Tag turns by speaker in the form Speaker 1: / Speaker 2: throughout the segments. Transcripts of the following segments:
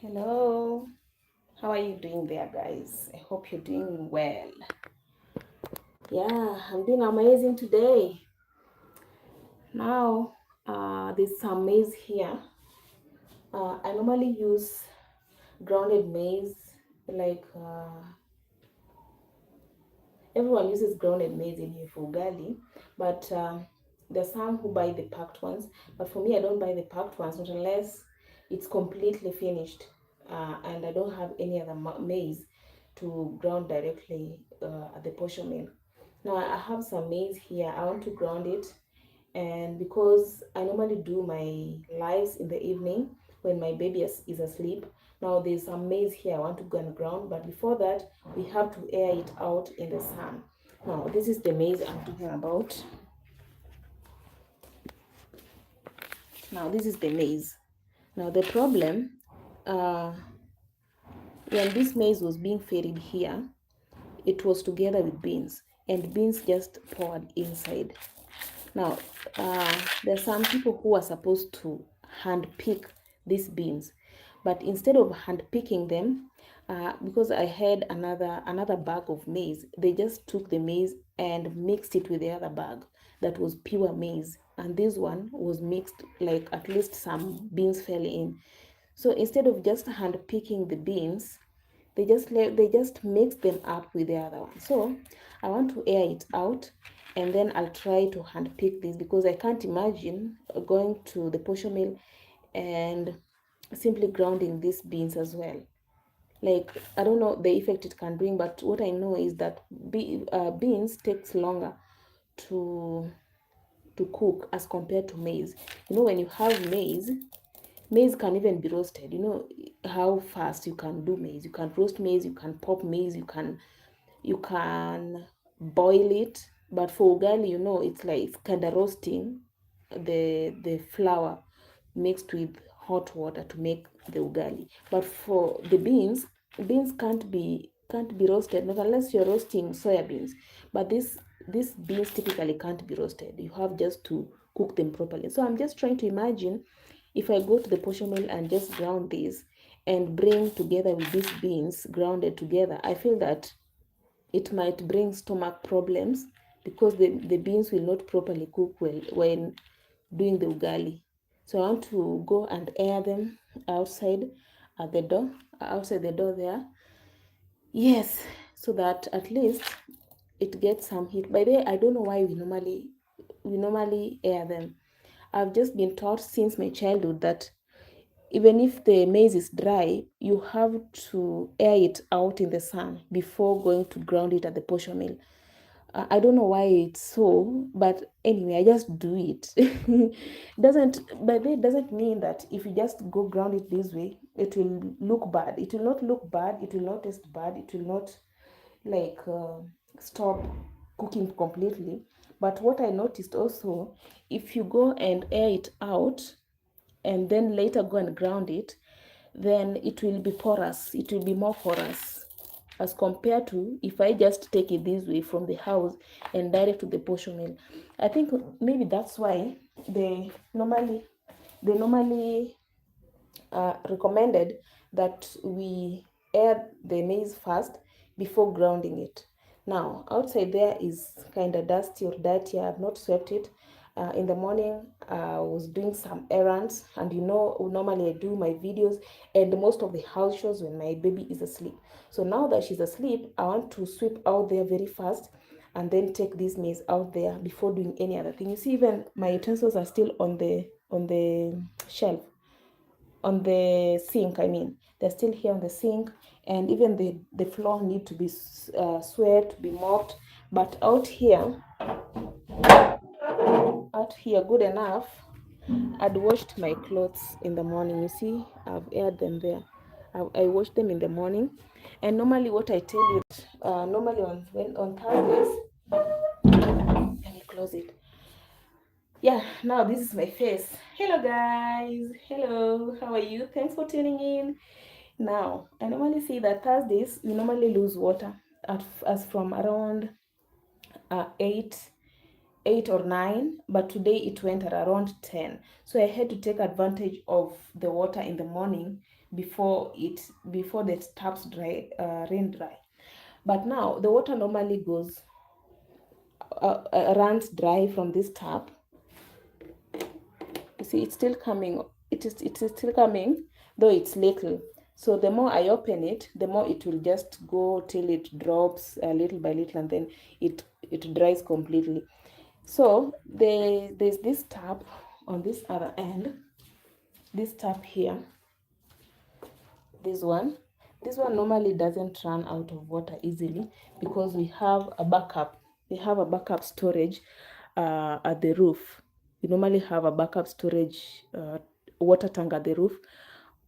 Speaker 1: Hello, how are you doing there, guys? I hope you're doing well. Yeah, I'm doing amazing today. Now, there's some maize here. I normally use grounded maize, like everyone uses grounded maize in ugali, but there's some who buy the packed ones. But for me, I don't buy the packed ones, not unless it's completely finished, and I don't have any other maize to ground directly at the posho mill. Now I have some maize here. I want to ground it, and because I normally do my lives in the evening when my baby is asleep. Now there's some maize here I want to go and ground, but before that we have to air it out in the sun. Now this is the maize I'm talking about. Now this is the maize. Now the problem, uh, when this maize was being ferried here, it was together with beans, and beans just poured inside. Now, there are some people who are supposed to hand pick these beans, but instead of hand picking them, because I had another bag of maize, they just took the maize and mixed it with the other bag that was pure maize, and this one was mixed, like at least some beans fell in. So instead of just hand picking the beans, they just mix them up with the other one. So I want to air it out, and then I'll try to hand pick this, because I can't imagine going to the posho mill and simply grounding these beans as well. Like, I don't know the effect it can bring, but what I know is that beans takes longer to cook as compared to maize. When you have maize can even be roasted. How fast you can do maize. You can roast maize, you can pop maize, you can boil it. But for ugali, it's like it's kind of roasting the flour mixed with hot water to make the ugali. But for the beans can't be roasted, not unless you're roasting soya beans. But these beans typically can't be roasted. You have just to cook them properly. So I'm just trying to imagine, if I go to the portion mill and just ground these and bring together with these beans grounded together, I feel that it might bring stomach problems, because the beans will not properly cook well when doing the ugali. So I want to go and air them outside at the door, outside the door there. Yes, so that at least it gets some heat. By the way, I don't know why we normally air them. I've just been taught since my childhood that even if the maize is dry, you have to air it out in the sun before going to ground it at the posho mill. I don't know why it's so, but anyway, I just do it. Doesn't By the way, it doesn't mean that if you just go ground it this way, it will look bad. It will not look bad. It will not taste bad. It will not, like, stop cooking completely. But what I noticed also, if you go and air it out and then later go and ground it, then it will be porous. It will be more porous as compared to if I just take it this way from the house and direct to the posho mill. I think maybe that's why they normally they normally recommended that we air the maize first before grounding it. Now, outside there is kind of dusty or dirty. I have not swept it. In the morning, I was doing some errands, and normally I do my videos and most of the house chores when my baby is asleep. So now that she's asleep, I want to sweep out there very fast and then take this maize out there before doing any other thing. You see, even my utensils are still on the shelf, on the sink. I mean, they're still here on the sink, and even the floor need to be swept, be mopped. But out here good enough. I'd washed my clothes in the morning. You see, I've aired them there. I wash them in the morning. And normally what I tell you, normally on Thursdays, let me close it. Yeah, now this is my face. Hello guys, hello, how are you? Thanks for tuning in. Now, I normally say that Thursdays we normally lose water as from around 8 8 or 9, but today it went at around 10. So I had to take advantage of the water in the morning before the taps dry, rain dry. But now the water normally goes runs dry from this tap. You see, it's still coming. It is still coming, though it's little. So the more I open it, the more it will just go till it drops little by little, and then it dries completely. So there's this tap on this other end. This tap here, this one normally doesn't run out of water easily because we have a backup. We have a backup storage at the roof. We normally have a backup storage water tank at the roof,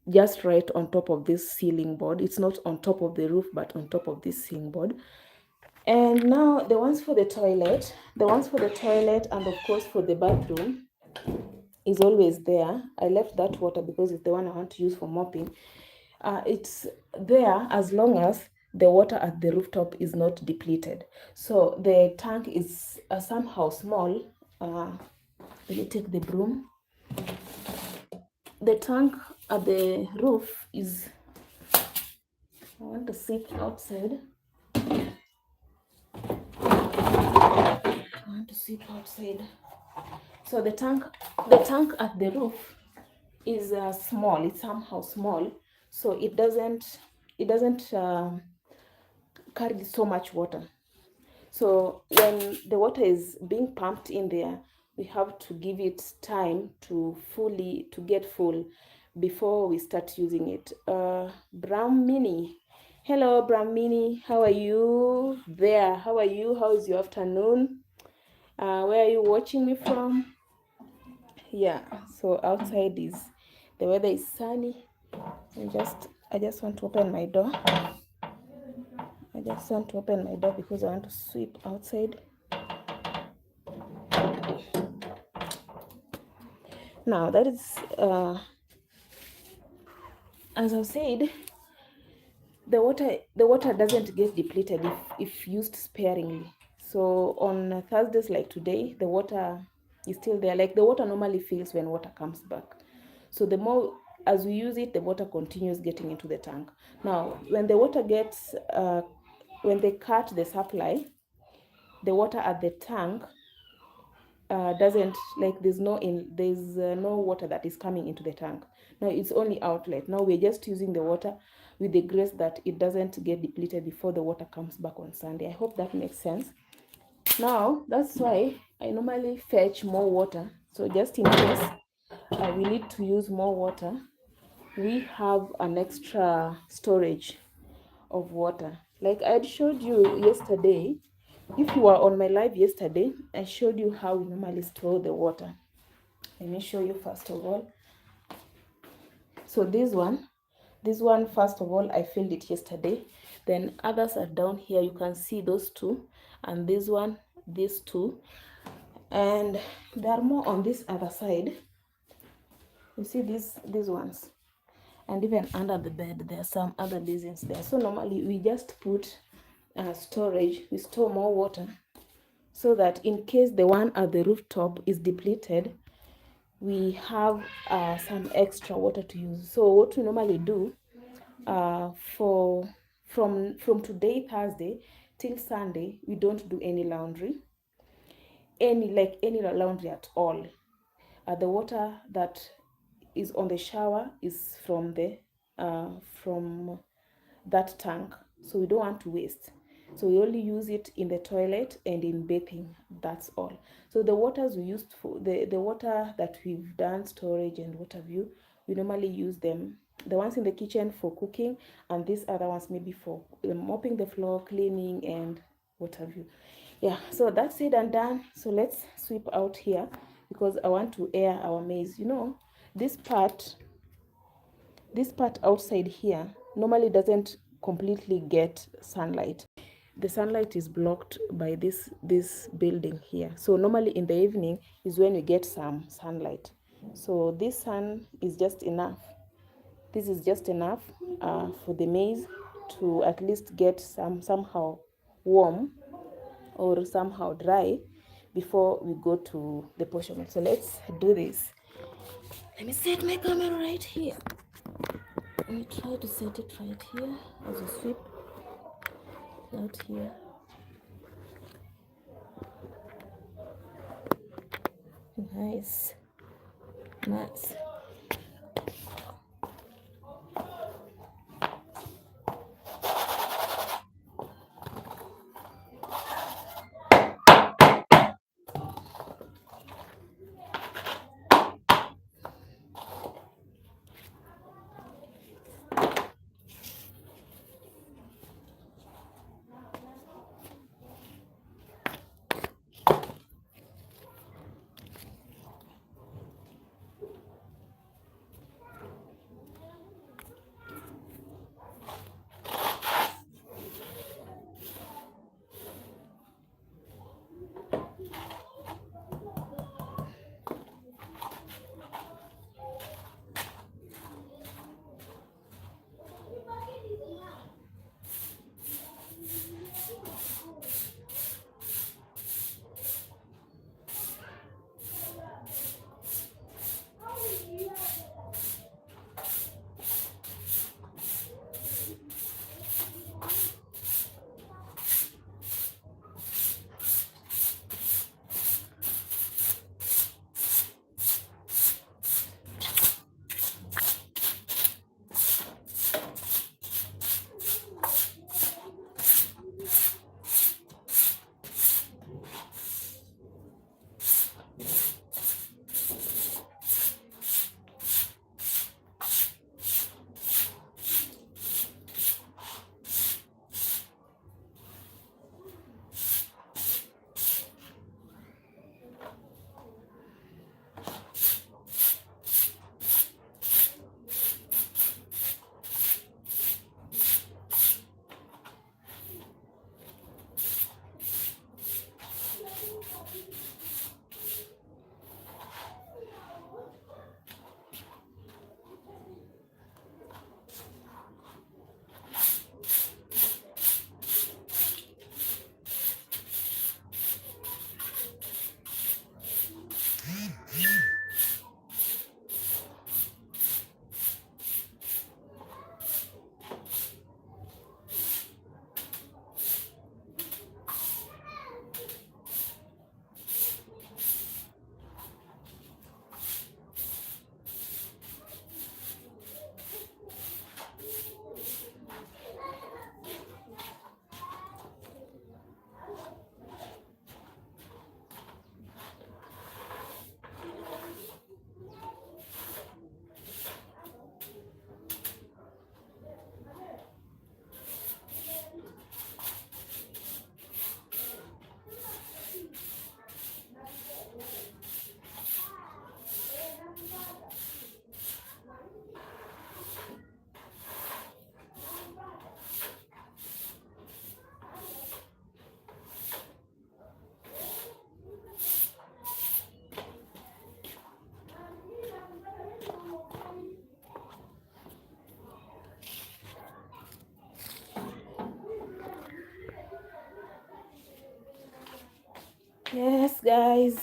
Speaker 1: just right on top of this ceiling board. It's not on top of the roof, but on top of this ceiling board. And now the ones for the toilet, and of course for the bathroom is always there. I left that water because it's the one I want to use for mopping. It's there as long as the water at the rooftop is not depleted. So the tank is somehow small. Let me take the broom. The tank at the roof is, I want to sit outside. So the tank at the roof is small. It's somehow small, so it doesn't carry so much water. So when the water is being pumped in there, we have to give it time to get full before we start using it. Brahmini, hello Brahmini, how are you there? How are you? How is your afternoon? Where are you watching me from? Yeah, so outside the weather is sunny. I just want to open my door. Because I want to sweep outside. Now that is, as I've said, the water doesn't get depleted if used sparingly. So on Thursdays like today, the water is still there. Like the water normally fills when water comes back. So the more as we use it, the water continues getting into the tank. Now, when the water gets, when they cut the supply, the water at the tank doesn't, like there's no water that is coming into the tank. Now it's only outlet. Now we're just using the water with the grace that it doesn't get depleted before the water comes back on Sunday. I hope that makes sense. Now that's why I normally fetch more water. So just in case we need to use more water, we have an extra storage of water. Like I had showed you yesterday, if you were on my live yesterday, I showed you how we normally store the water. Let me show you first of all. So this one, first of all, I filled it yesterday. Then others are down here. You can see those two, and this one, these two, and there are more on this other side. You see these ones, and even under the bed there are some other basins there. So normally we just put storage. We store more water so that in case the one at the rooftop is depleted, we have some extra water to use. So what we normally do from today, Thursday, till Sunday, we don't do any laundry, any laundry at all. The water that is on the shower is from that tank, so we don't want to waste. So we only use it in the toilet and in bathing. That's all. So the waters we used for the water that we've done storage and what have you, we normally use them. The ones in the kitchen for cooking, and these other ones maybe for mopping the floor, cleaning, and what have you. Yeah, so that's it and done. So let's sweep out here because I want to air our maize. You know, this part outside here normally doesn't completely get sunlight. The sunlight is blocked by this building here. So normally in the evening is when we get some sunlight. So this sun is just enough. This is just enough for the maize to at least get somehow warm or somehow dry before we go to the portion. So let's do this. Let me set my camera right here. Let me try to set it right here as a sweep out here. Nice. Nice. Yes, guys.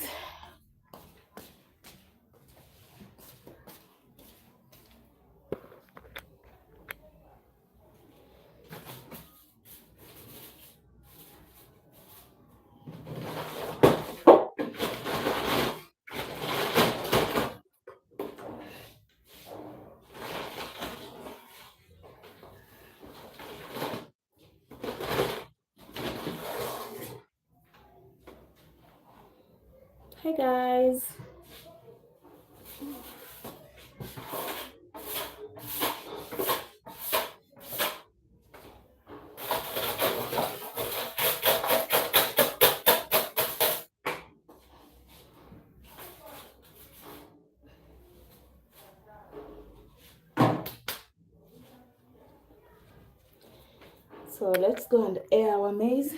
Speaker 1: Hi, guys. So let's go and air our maize.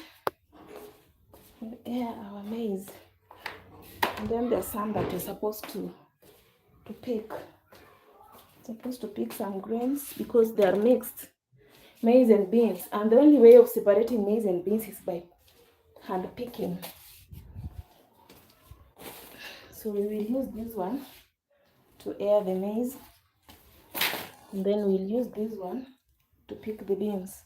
Speaker 1: Air our maize. And then there's some that we're supposed to pick. Supposed to pick some grains because they are mixed, maize and beans. And the only way of separating maize and beans is by hand picking. So we will use this one to air the maize, and then we'll use this one to pick the beans.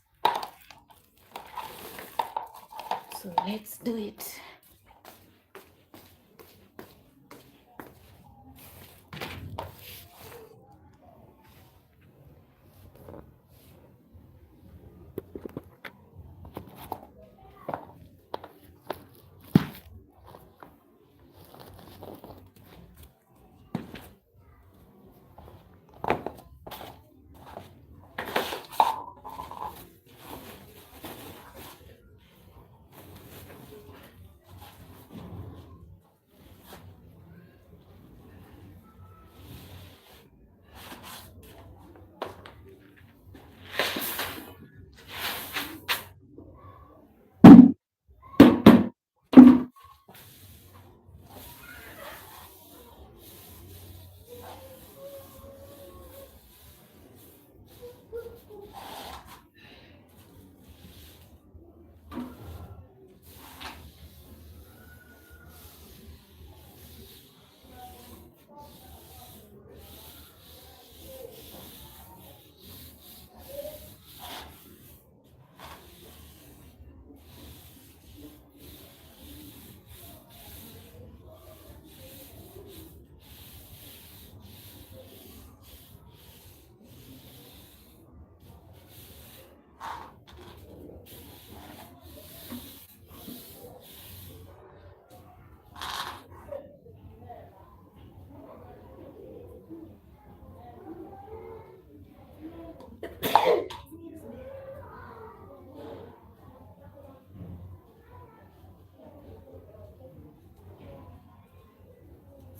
Speaker 1: So let's do it.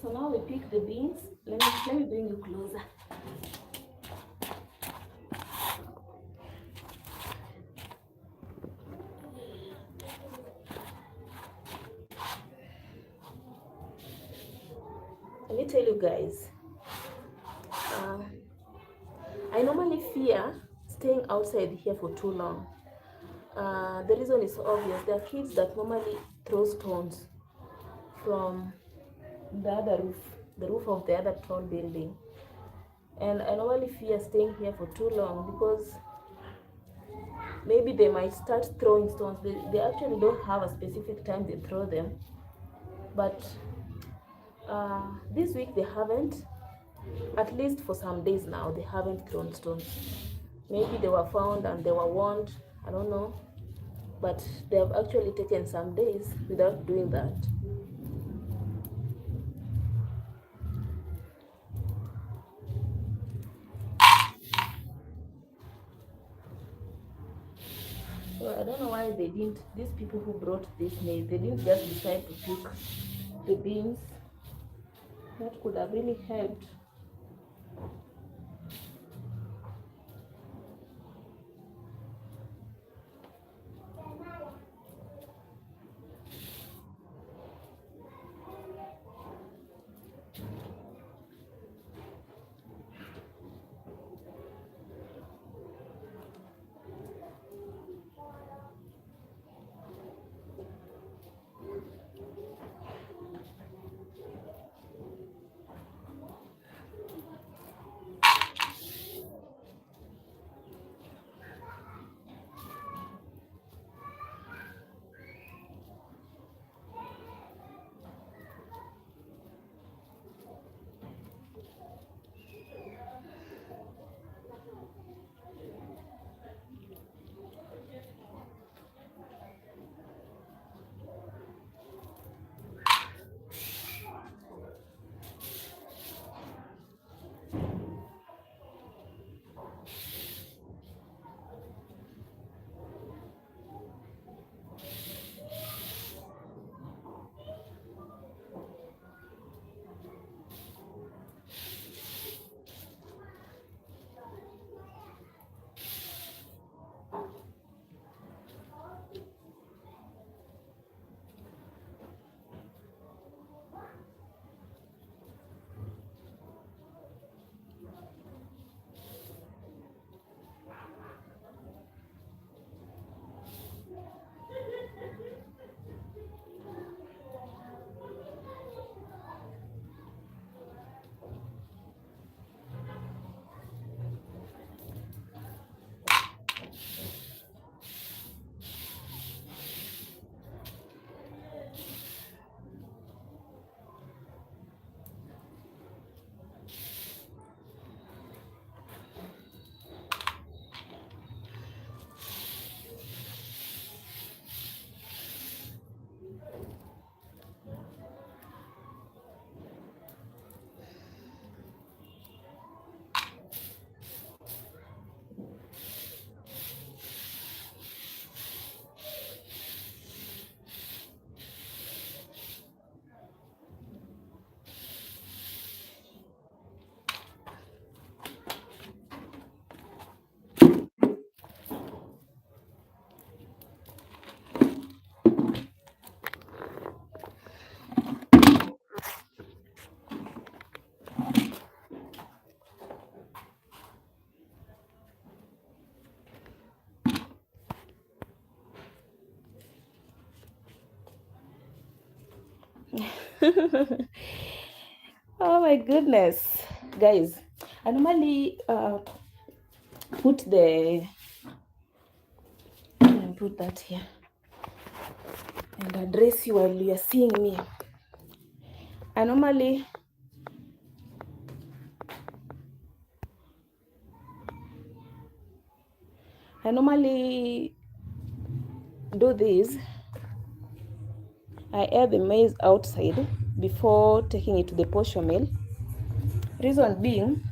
Speaker 1: So now we pick the beans. Let me bring you closer. Let me tell you guys, I normally fear staying outside here for too long. The reason is obvious. There are kids that normally throw stones from the other roof, the roof of the other tall building. And I normally fear staying here for too long because maybe they might start throwing stones. They actually don't have a specific time they throw them. But this week they haven't, at least for some days now, they haven't thrown stones. Maybe they were found and they were warned, I don't know. But they have actually taken some days without doing that. So I don't know why they didn't, these people who brought this maize, they didn't just decide to pick the beans. That could have really helped. Oh my goodness, guys. I normally put the put that here and address you while you are seeing me. I normally do this. I air the maize outside before taking it to the posho mill. Reason being,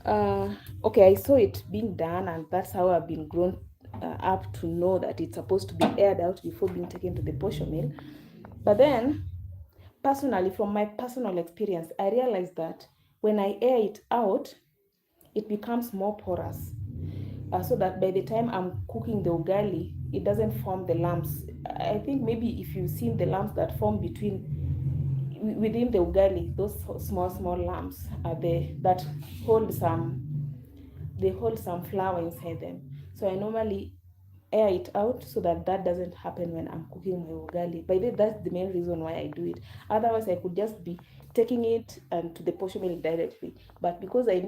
Speaker 1: okay, I saw it being done, and that's how I've been grown up to know that it's supposed to be aired out before being taken to the posho mill. But then, personally, from my personal experience, I realized that when I air it out, it becomes more porous, so that by the time I'm cooking the ugali, it doesn't form the lumps. I think maybe if you've seen the lumps that form within the ugali, those small lumps are that hold some they hold some flour inside them. So I normally air it out so that that doesn't happen when I'm cooking my ugali. By the way, that's the main reason why I do it. Otherwise, I could just be taking it and to the posho mill directly. But because I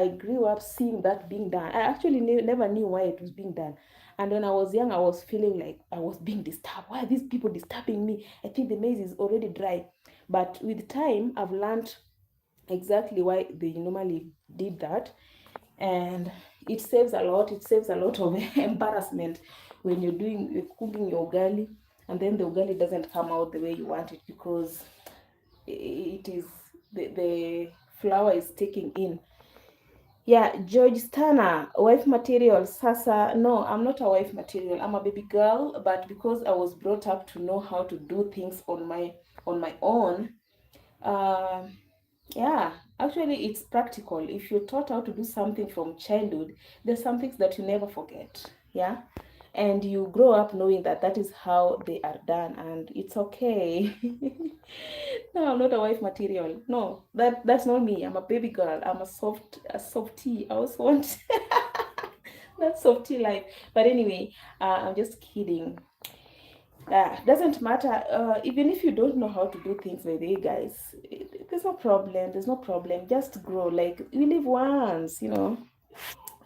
Speaker 1: grew up seeing that being done, I actually never knew why it was being done. And when I was young, I was feeling like I was being disturbed. Why are these people disturbing me? I think the maize is already dry. But with time, I've learned exactly why they normally did that, and it saves a lot. It saves a lot of embarrassment when you're cooking your ugali and then the ugali doesn't come out the way you want it, because it is the flour is taking in. Yeah, George Stana, wife material. Sasa, no, I'm not a wife material. I'm a baby girl, but because I was brought up to know how to do things on my own, uh, yeah, actually, it's practical. If you're taught how to do something from childhood, there's some things that you never forget. Yeah. And you grow up knowing that that is how they are done, and it's okay. No, I'm not a wife material. No, that's not me. I'm a baby girl. I'm a softie. I also want that softie life. But anyway, I'm just kidding. Doesn't matter, even if you don't know how to do things by the way, guys, there's no problem. There's no problem. Just grow. Like, we live once,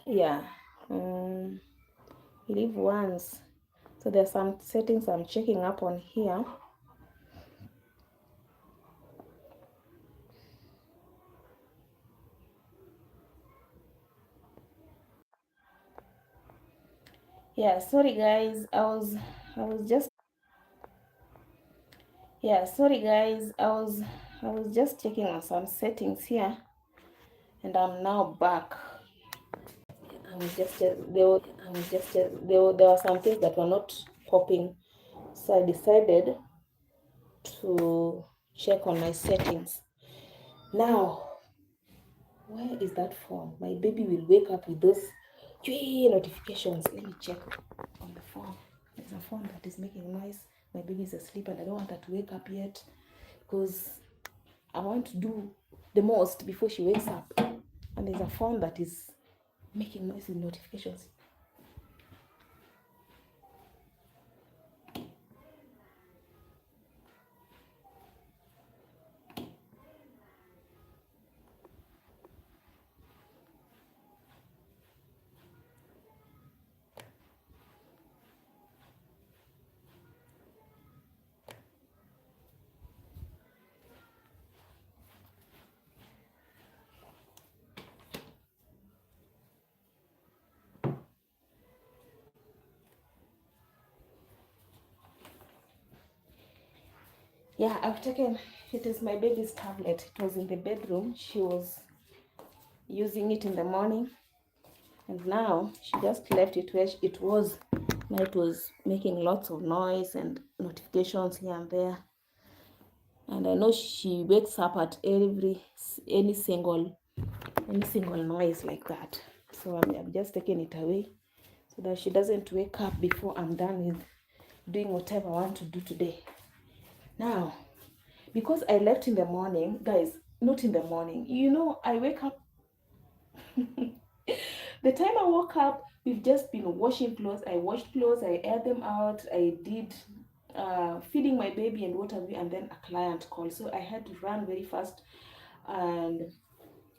Speaker 1: Yeah. um, we live once. So there's some settings I'm checking up on here. Yeah, sorry guys, I was just yeah, sorry guys, I was just checking on some settings here, and I'm now back. I was just there were some things that were not popping, so I decided to check on my settings. Now, where is that phone? My baby will wake up with those notifications. Let me check on the phone. There's a phone that is making noise. My baby is asleep and I don't want her to wake up yet, because I want to do the most before she wakes up. And there's a phone that is making noise with notifications. Yeah, I've taken it is my baby's tablet. It was in the bedroom. She was using it in the morning, and now she just left it where it was. Now it was making lots of noise and notifications here and there. And I know she wakes up at any single noise like that. So I'm just taking it away so that she doesn't wake up before I'm done with doing whatever I want to do today. Now, because I left in the morning, guys, not in the morning. I wake up. The time I woke up, we've just been washing clothes. I washed clothes, I aired them out, I did feeding my baby and what have you, and then a client called. So I had to run very fast and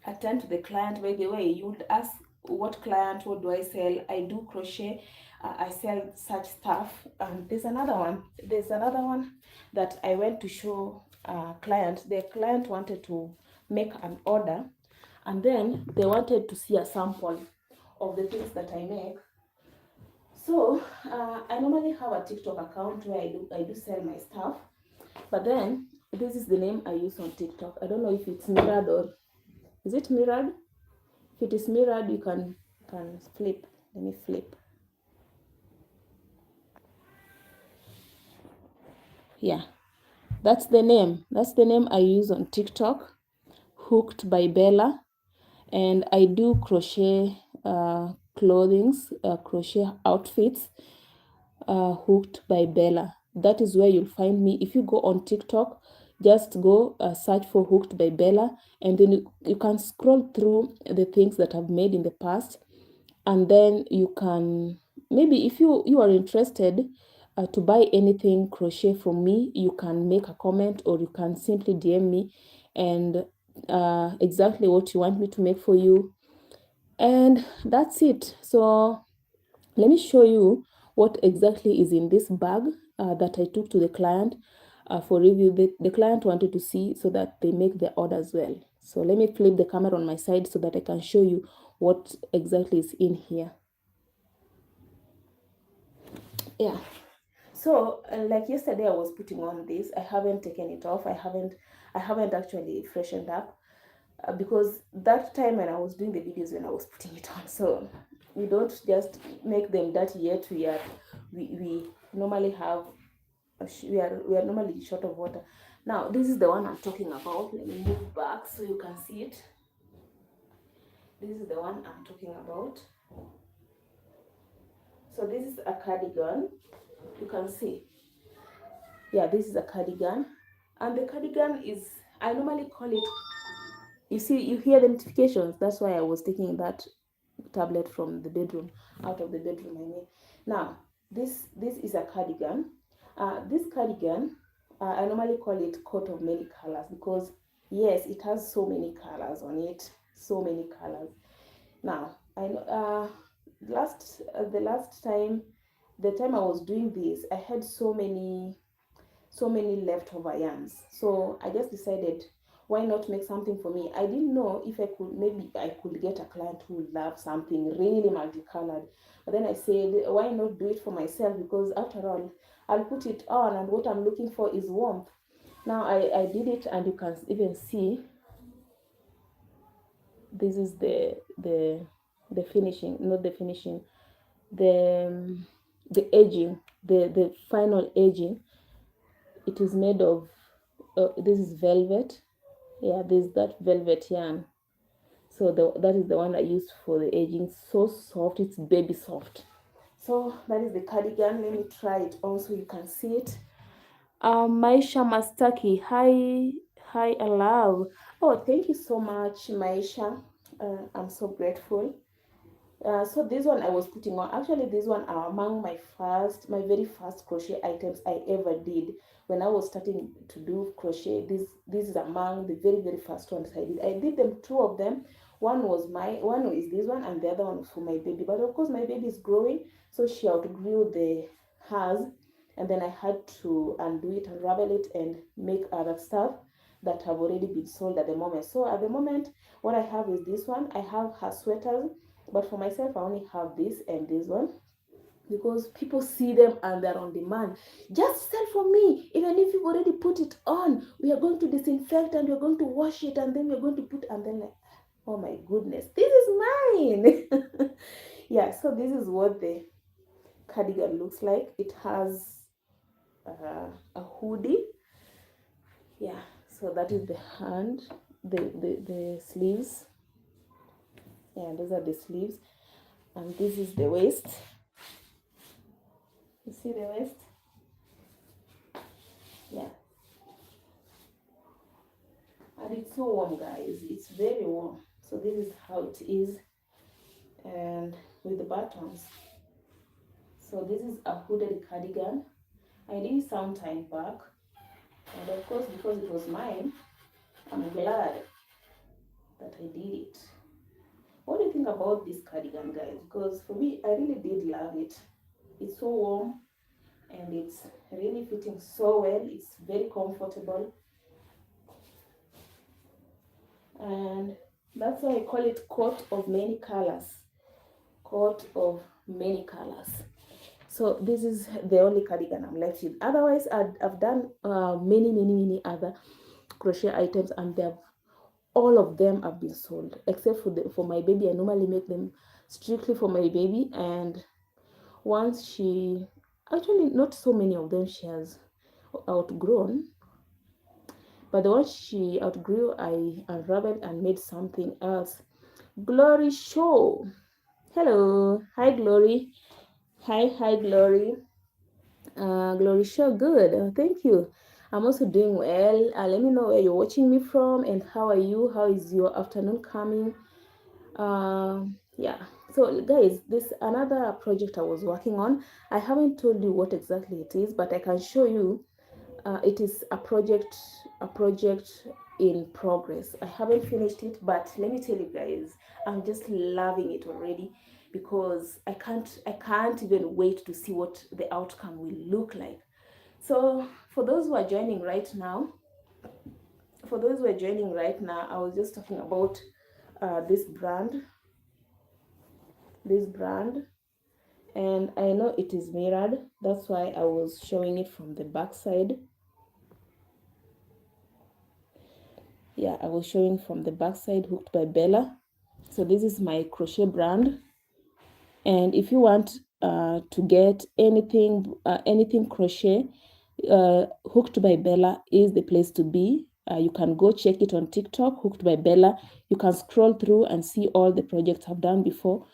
Speaker 1: attend to the client. By the way, you would ask, what client, what do I sell? I do crochet. I sell such stuff. And there's another one that I went to show a client. The client wanted to make an order, and then they wanted to see a sample of the things that I make. So I normally have a TikTok account where I do sell my stuff, but then this is the name I use on TikTok. I don't know if it's mirrored, or is it mirrored? If it is mirrored, you can flip. Let me flip. Yeah, that's the name. That's the name I use on TikTok. Hooked by Bella, and I do crochet clothings, crochet outfits. Hooked by Bella. That is where you'll find me. If you go on TikTok, just go search for Hooked by Bella, and then you can scroll through the things that I've made in the past, and then you can, maybe if you are interested to buy anything crochet from me, you can make a comment, or you can simply DM me and exactly what you want me to make for you, and that's it. So let me show you what exactly is in this bag that I took to the client for review. The client wanted to see so that they make the order as well. So let me flip the camera on my side so that I can show you what exactly is in here. Yeah. So like yesterday I was putting on this. I haven't taken it off. I haven't actually freshened up because that time when I was doing the videos, when I was putting it on. So we don't just make them dirty yet. We normally have we are normally short of water. Now this is the one I'm talking about. Let me move back so you can see it. This is the one I'm talking about. So this is a cardigan. You can see. Yeah, this is a cardigan, and the cardigan is, I normally call it, you see, you hear the notifications. That's why I was taking that tablet from the bedroom, out of the bedroom, I mean. Now this is a cardigan. This cardigan, I normally call it coat of many colors, because yes, it has so many colors on it, so many colors. Now I know the last time, the time I was doing this, I had so many leftover yarns, so I just decided, why not make something for me? I didn't know if I could, maybe I could get a client who would love something really multicolored, but then I said, why not do it for myself? Because after all, I'll put it on, and what I'm looking for is warmth. Now I did it, and you can even see this is the finishing, not the finishing, the edging, the final edging. It is made of this is velvet. Yeah, there's that velvet yarn. So that is the one I used for the edging. So soft, it's baby soft. So that is the cardigan. Let me try it on so you can see it. Maisha Mastaki, hi Allow. Oh, thank you so much, Maisha. I'm so grateful. So this one I was putting on, actually this one are among my very first crochet items I ever did when I was starting to do crochet. This is among the very first ones I did. I did them, two of them. One is this one, and the other one was for my baby. But of course my baby is growing, so she outgrew the hers, and then I had to undo it, unravel it, and make other stuff that have already been sold at the moment. So at the moment, what I have is this one. I have her sweaters, but for myself, I only have this and this one, because people see them and they're on demand. Just sell for me, even if you've already put it on. We are going to disinfect, and we're going to wash it, and then we're going to put, and then like, oh my goodness, this is mine. Yeah, so this is what the cardigan looks like. It has a hoodie. Yeah, so that is the hand, the sleeves. Yeah, those are the sleeves, and this is the waist. You see the waist? Yeah. And it's so warm, guys. It's very warm. So this is how it is, and with the buttons. So this is a hooded cardigan, I did it some time back, and of course, because it was mine, I'm glad that I did it. What do you think about this cardigan, guys? Because for me, I really did love it. It's so warm and it's really fitting so well. It's very comfortable, and that's why I call it coat of many colors. Coat of many colors. So this is the only cardigan I'm left with. Otherwise, I've done many other crochet items, and all of them have been sold except for my baby. I normally make them strictly for my baby, and once she, actually not so many of them she has outgrown, but the ones she outgrew I unraveled and made something else. Glory Show, hello, hi Glory, hi Glory. Glory Show, good. Thank you. I'm also doing well. Let me know where you're watching me from and how are you? How is your afternoon coming? Yeah. So, guys, this another project I was working on. I haven't told you what exactly it is, but I can show you. It is a project in progress. I haven't finished it, but let me tell you guys, I'm just loving it already because I can't even wait to see what the outcome will look like. So for those who are joining right now, I was just talking about this brand, and I know it is mirrored. That's why I was showing it from the back side. Yeah, I was showing from the back side, Hooked by Bella. So this is my crochet brand, and if you want to get anything crochet, Hooked by Bella is the place to be. You can go check it on TikTok, Hooked by Bella. You can scroll through and see all the projects I've done before.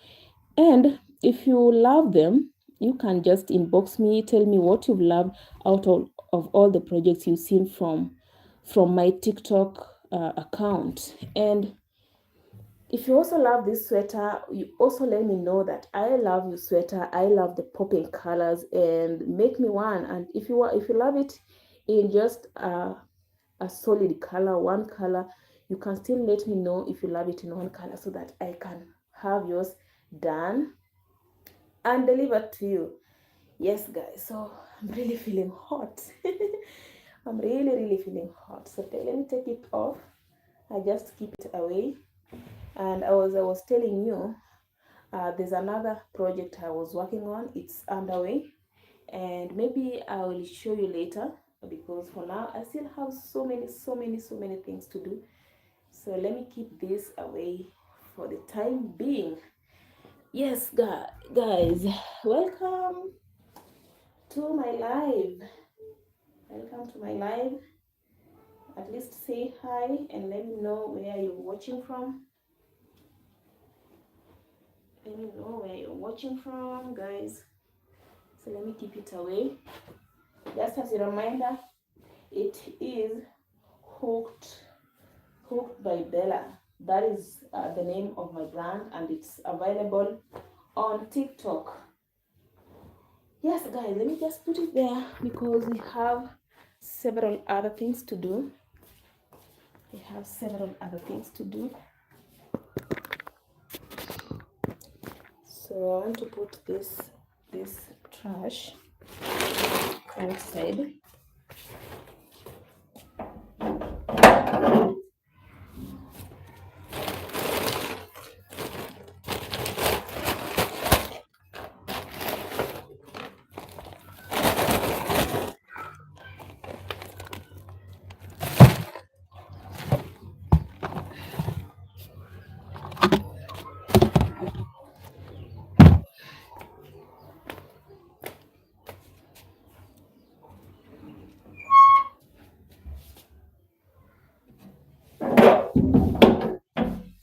Speaker 1: And if you love them, you can just inbox me, tell me what you've loved out of all the projects you've seen from my TikTok account. And if you also love this sweater, you also let me know that I love your sweater. I love the popping colors, and make me one. And if you love it in just a solid color, one color, you can still let me know if you love it in one color so that I can have yours done and delivered to you. Yes, guys. So I'm really feeling hot. I'm really feeling hot. So let me take it off. I just keep it away. And I was telling you, there's another project I was working on. It's underway, and maybe I will show you later because for now I still have so many things to do. So let me keep this away for the time being. Yes, guys, welcome to my live. Welcome to my live. At least say hi and let me know where you're watching from. Let me know where you're watching from, guys. So let me keep it away. Just as a reminder, it is Hooked by Bella. That is the name of my brand, and it's available on TikTok. Yes, guys, let me just put it there because we have several other things to do. So I want to put this trash outside.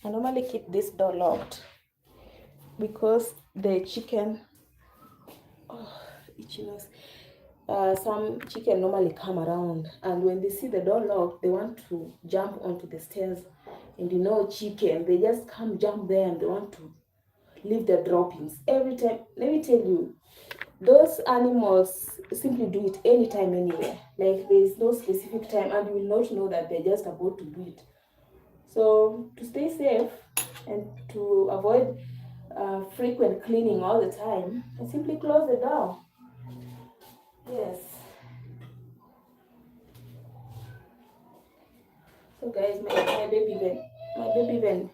Speaker 1: I normally keep this door locked because the chicken, itchiness. Some chicken normally come around, and when they see the door locked, they want to jump onto the stairs. And chicken, they just come jump there and they want to leave their droppings every time. Let me tell you, those animals simply do it anytime, anywhere. Like there is no specific time, and you will not know that they're just about to do it. So to stay safe and to avoid frequent cleaning all the time, I simply close the door. Yes. So guys, my baby even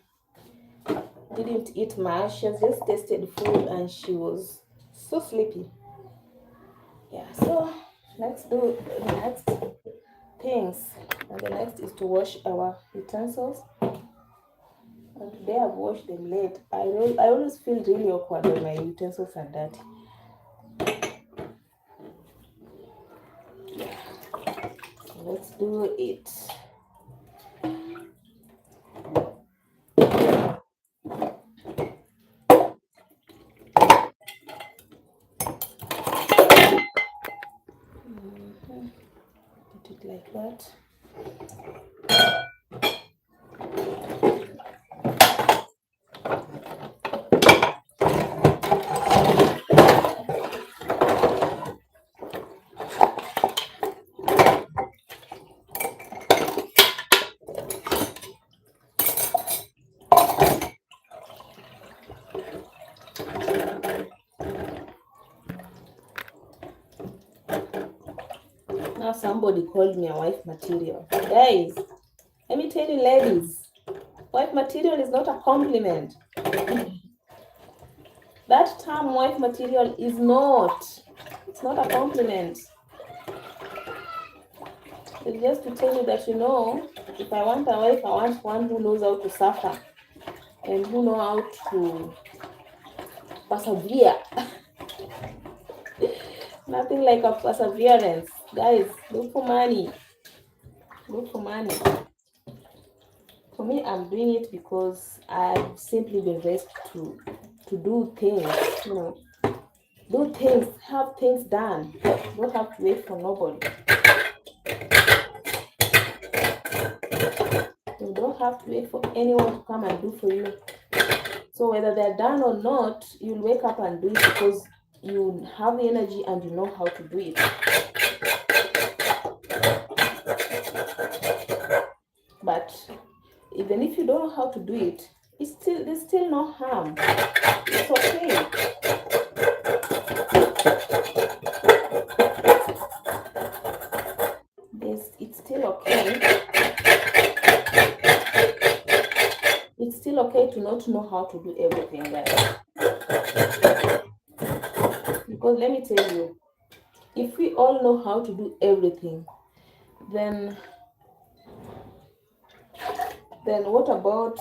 Speaker 1: didn't eat much. She has just tasted food and she was so sleepy. Yeah. So let's do the next things. And the next is to wash our utensils. And today I've washed them late. I always feel really awkward when my utensils are dirty. So let's do it. Put it like that. Now somebody called me a wife material. Guys, let me tell you ladies, wife material is not a compliment. That term wife material is not. It's not a compliment. It's just to tell you that, you know, if I want a wife, I want one who knows how to suffer and who know how to persevere. Nothing like a perseverance. Guys, look for money. Look for money. For me, I'm doing it because I've simply been raised to do things, you know, do things, have things done. Don't have to wait for nobody. You don't have to wait for anyone to come and do for you. So whether they're done or not, you'll wake up and do it because you have the energy and you know how to do it. But even if you don't know how to do it, there's still no harm. It's okay. It's still okay. It's still okay to not know how to do everything, guys. Because let me tell you, if we all know how to do everything, then what about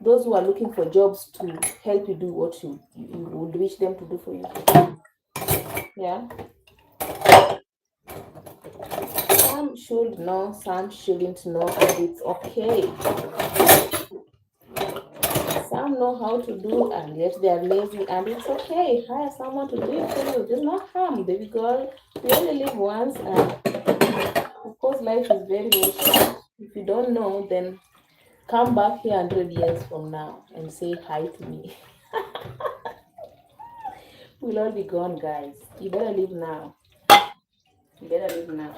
Speaker 1: those who are looking for jobs to help you do what you would wish them to do for you? Yeah. Some should know, some shouldn't know, and it's okay. Some know how to do and yet they are lazy, and it's okay. Hire someone to do it for you. There's no harm, baby girl. We only live once, and of course life is very, very short. If you don't know, then come back here 100 years from now and say hi to me. We'll all be gone, guys. You better live now. You better live now.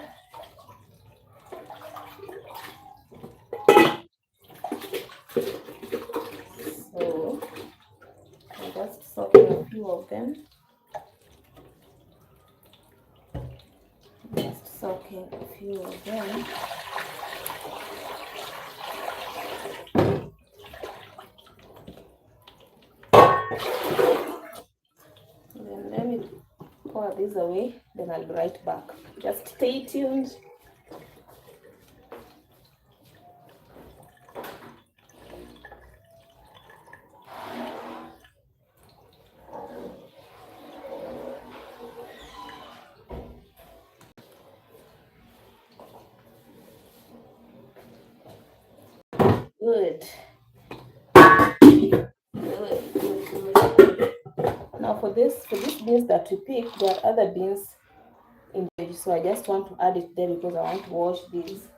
Speaker 1: So I'm just soaking a few of them. Just soaking a few of them. Then let me pour this away, then I'll be right back. Just stay tuned. Good. Now for these beans that we picked, there are other beans in the veggie, so I just want to add it there because I want to wash these.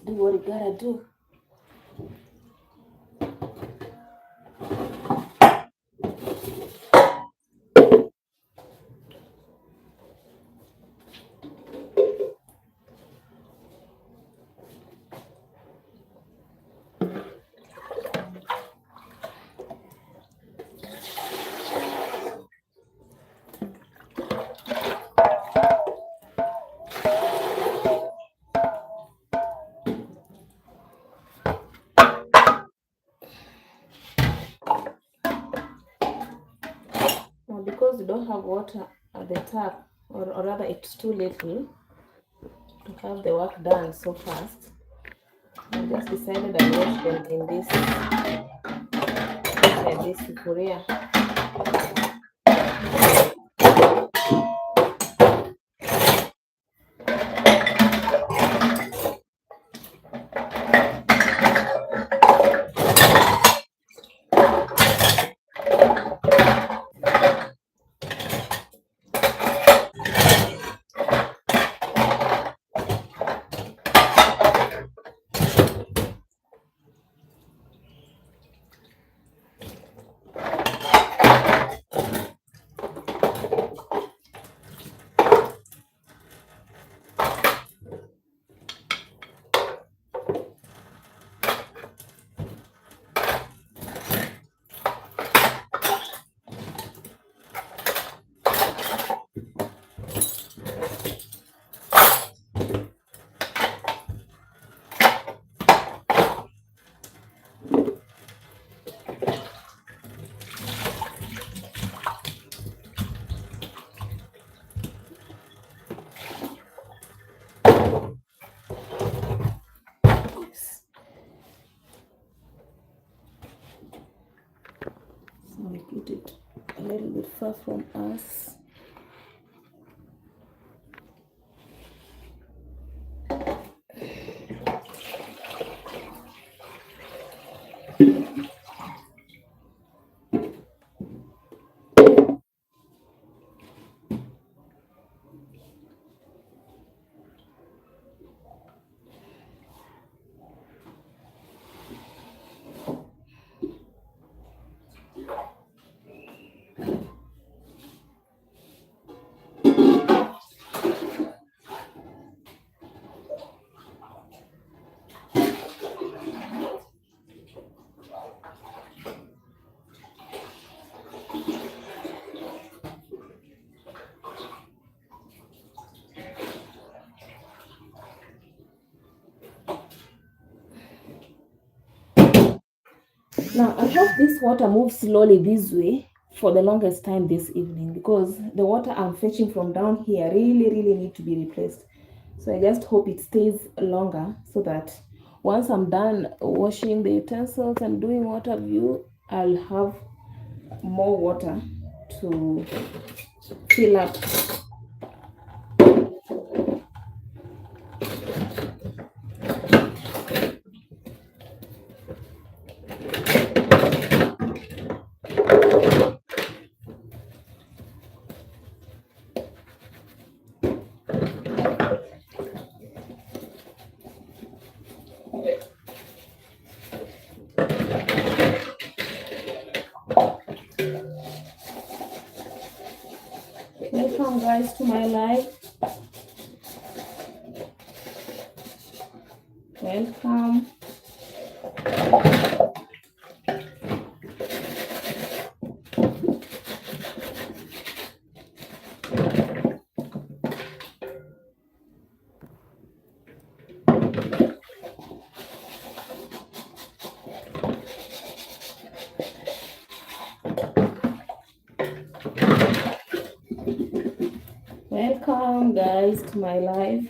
Speaker 1: do what you gotta do. Now, because you don't have water at the tap, or rather it's too little to have the work done so fast, I just decided I wash them in this sufuria. So we put it a little bit far from us. Now, I hope this water moves slowly this way for the longest time this evening, because the water I'm fetching from down here really need to be replaced. So I just hope it stays longer, so that once I'm done washing the utensils and doing what have you, I'll have more water to fill up. Welcome guys to my live. Welcome. Welcome guys to my live.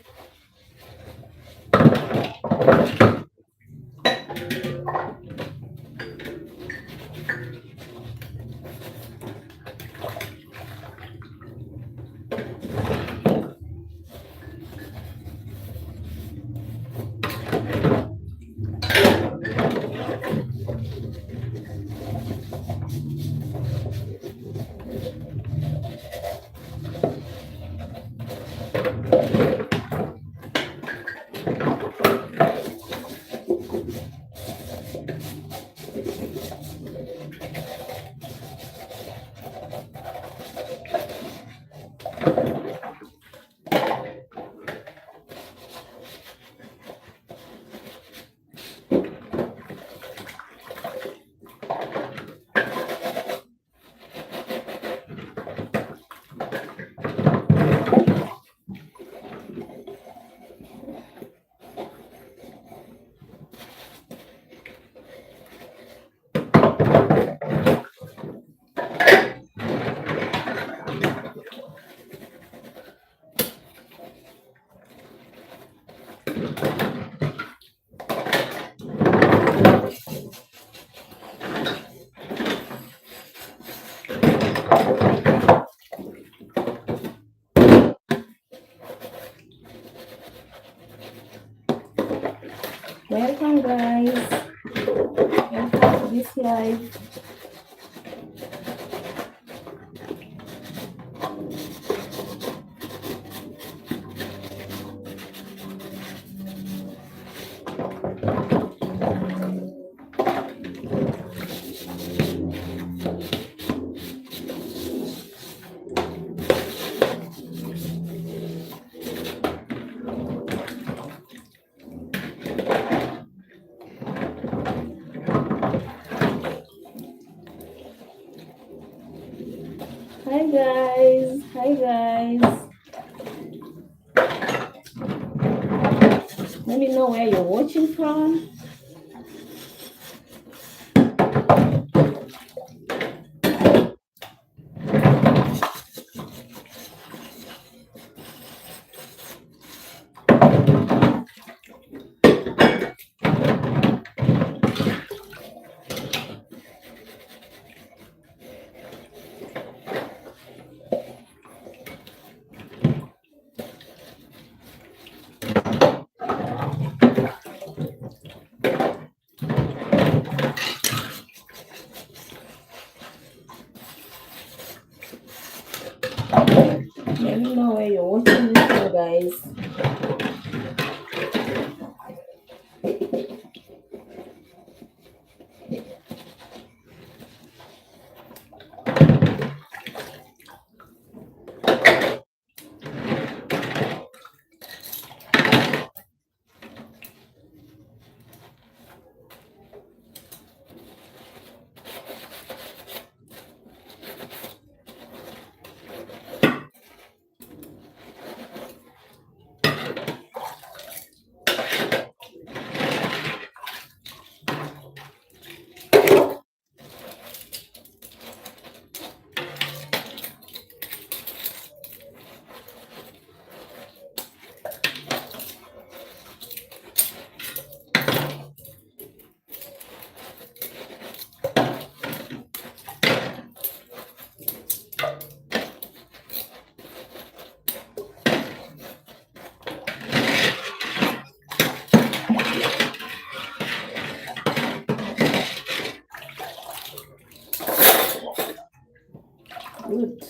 Speaker 1: guys, welcome to this live. Hi guys, hi guys. Let me know where you're watching from. Let me know where you're watching this from, guys. Good.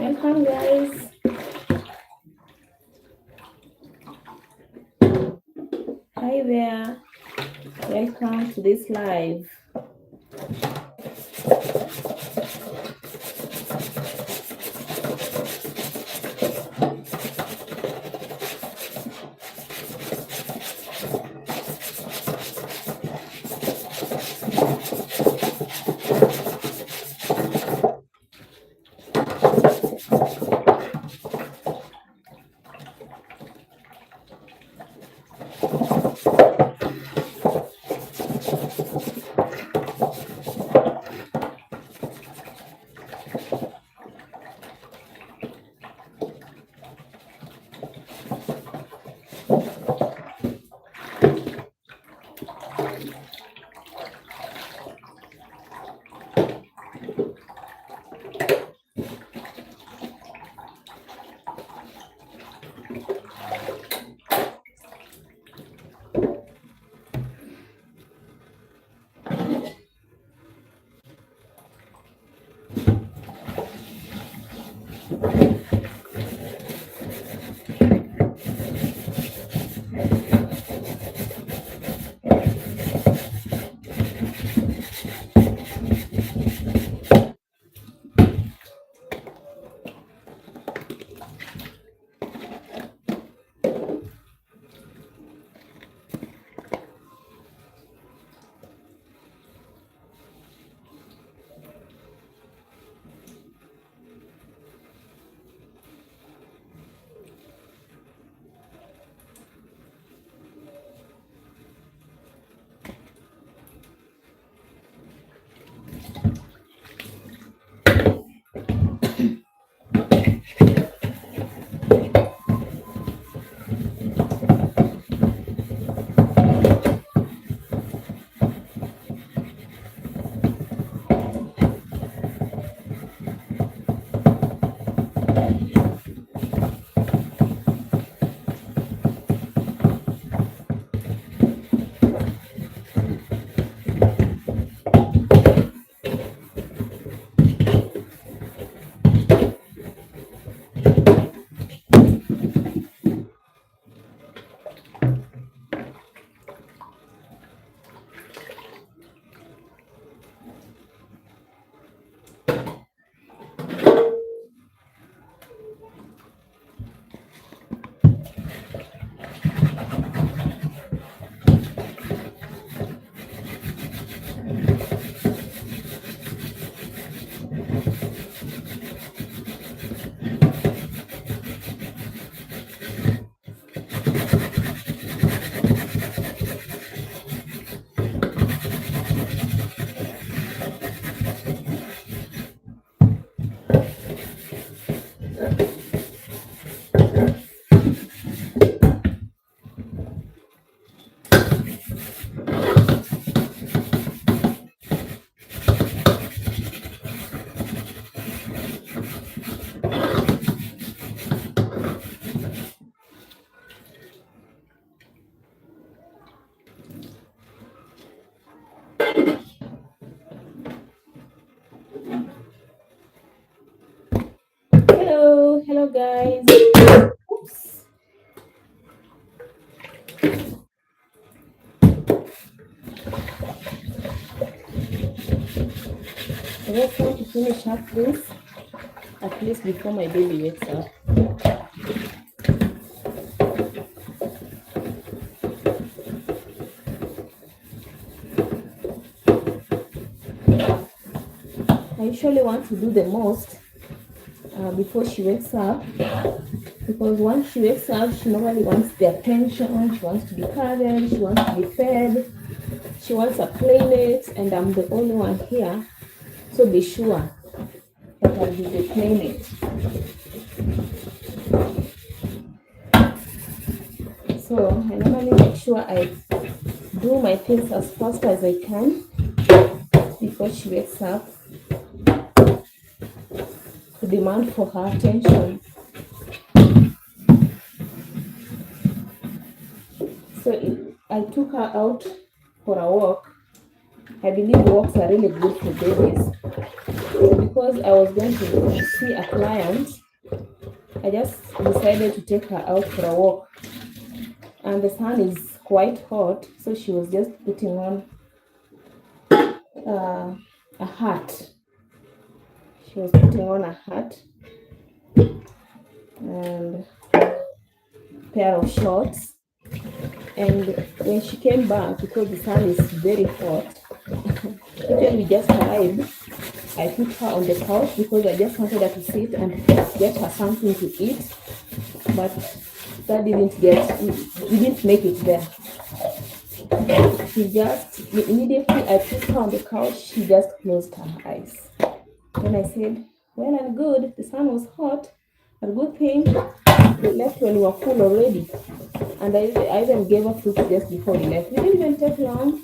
Speaker 1: Welcome, guys. Hi there. Welcome to this live. Hello, hello guys. Oops. I just want to finish up this at least before my baby wakes up. I usually want to do the most before she wakes up, because once she wakes up, she normally wants the attention, she wants to be cuddled, she wants to be fed, she wants a playmate, and I'm the only one here, so be sure that I'll be the playmate. So I normally make sure I do my things as fast as I can before she wakes up to demand for her attention. So I took her out for a walk. I believe walks are really good for babies. So because I was going to see a client, I just decided to take her out for a walk. And the sun is quite hot, so she was just putting on a hat. She was putting on a hat and a pair of shorts. And when she came back, because the sun is very hot, when we just arrived, I put her on the couch because I just wanted her to sit and get her something to eat. But that we didn't make it there. She just, immediately I put her on the couch, she just closed her eyes. Then I said, well and good, the sun was hot, but good thing we left when we were full already. And I even gave her fruit just before we left. We didn't even take long.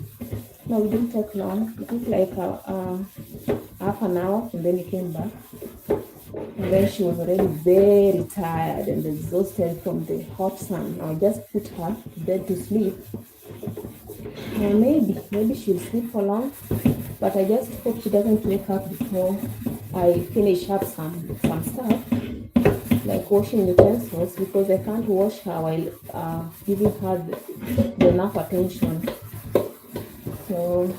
Speaker 1: No, we didn't take long. It took like half an hour, and then we came back. And then she was already very tired and exhausted from the hot sun. I just put her to bed to sleep. And maybe she'll sleep for long, but I just hope she doesn't wake up before I finish up some stuff. like washing utensils, because I can't wash her while giving her the enough attention. So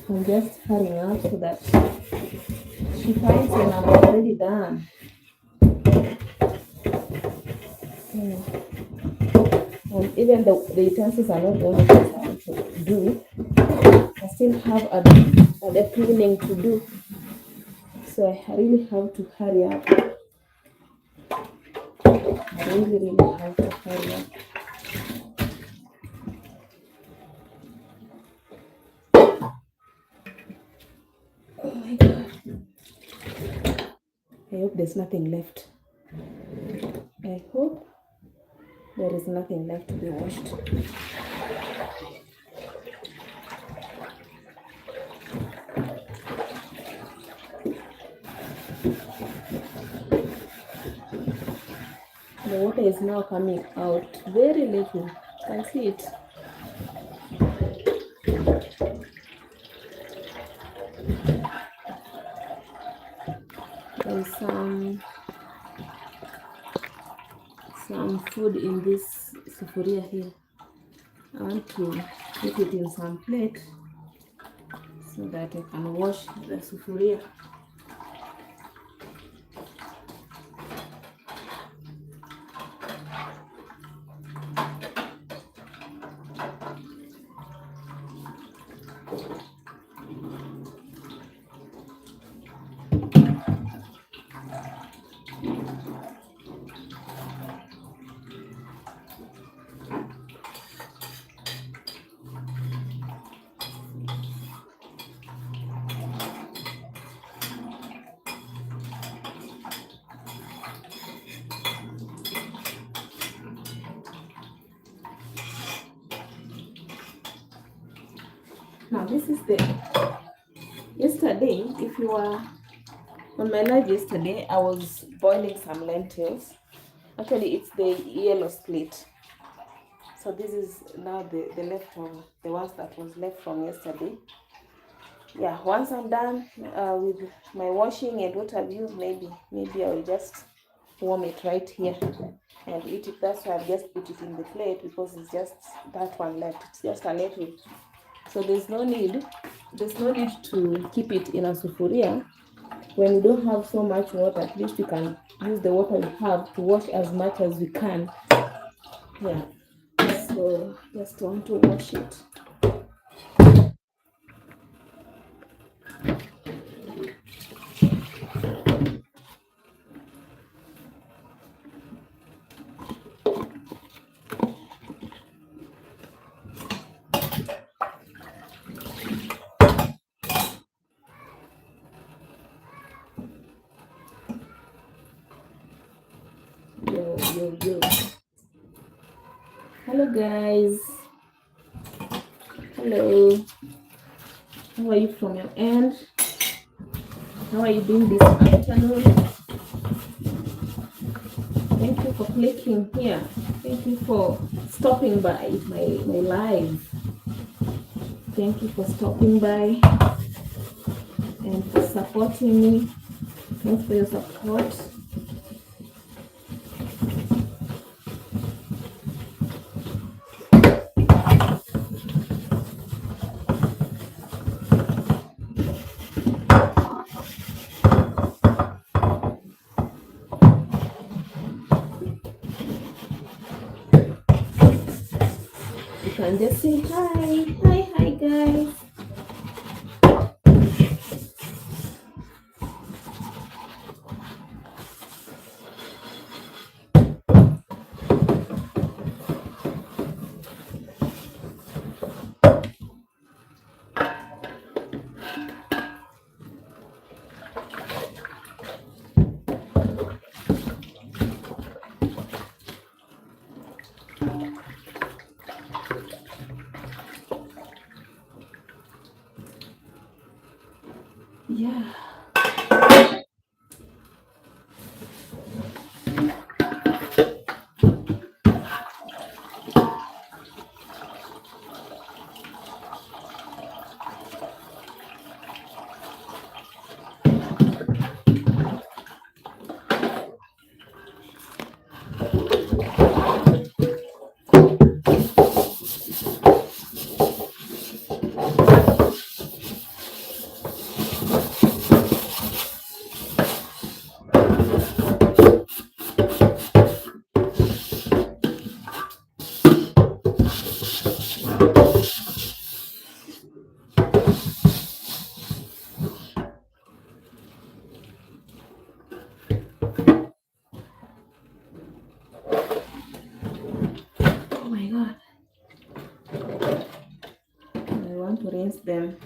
Speaker 1: I'm just hurrying up so that she finds when I'm already done. And even the utensils are not the only things I want to do. I still have a cleaning to do. So I really have to hurry up. I really have to hurry up. Oh my god. I hope there's nothing left. I hope there is nothing left to be washed. The water is now coming out very little. You can see it. There's some food in this sufuria here. I want to put it in some plate so that I can wash the sufuria. Now this is yesterday, if you were on my live yesterday, I was boiling some lentils. Actually, it's the yellow split. So this is now the leftover, the ones that was left from yesterday. Yeah, once I'm done with my washing and what I've used, maybe I will just warm it right here and eat it. That's why I've just put it in the plate, because it's just that one left. It's just a little. So there's no need to keep it in a sufuria. When we don't have so much water, at least we can use the water we have to wash as much as we can. Yeah. So just want to wash it. Yo. Hello guys. Hello. How are you from your end? How are you doing this afternoon? Thank you for clicking here. Thank you for stopping by my live. Thank you for stopping by and for supporting me. Thanks for your support. You can just say hi guys. want to rinse them.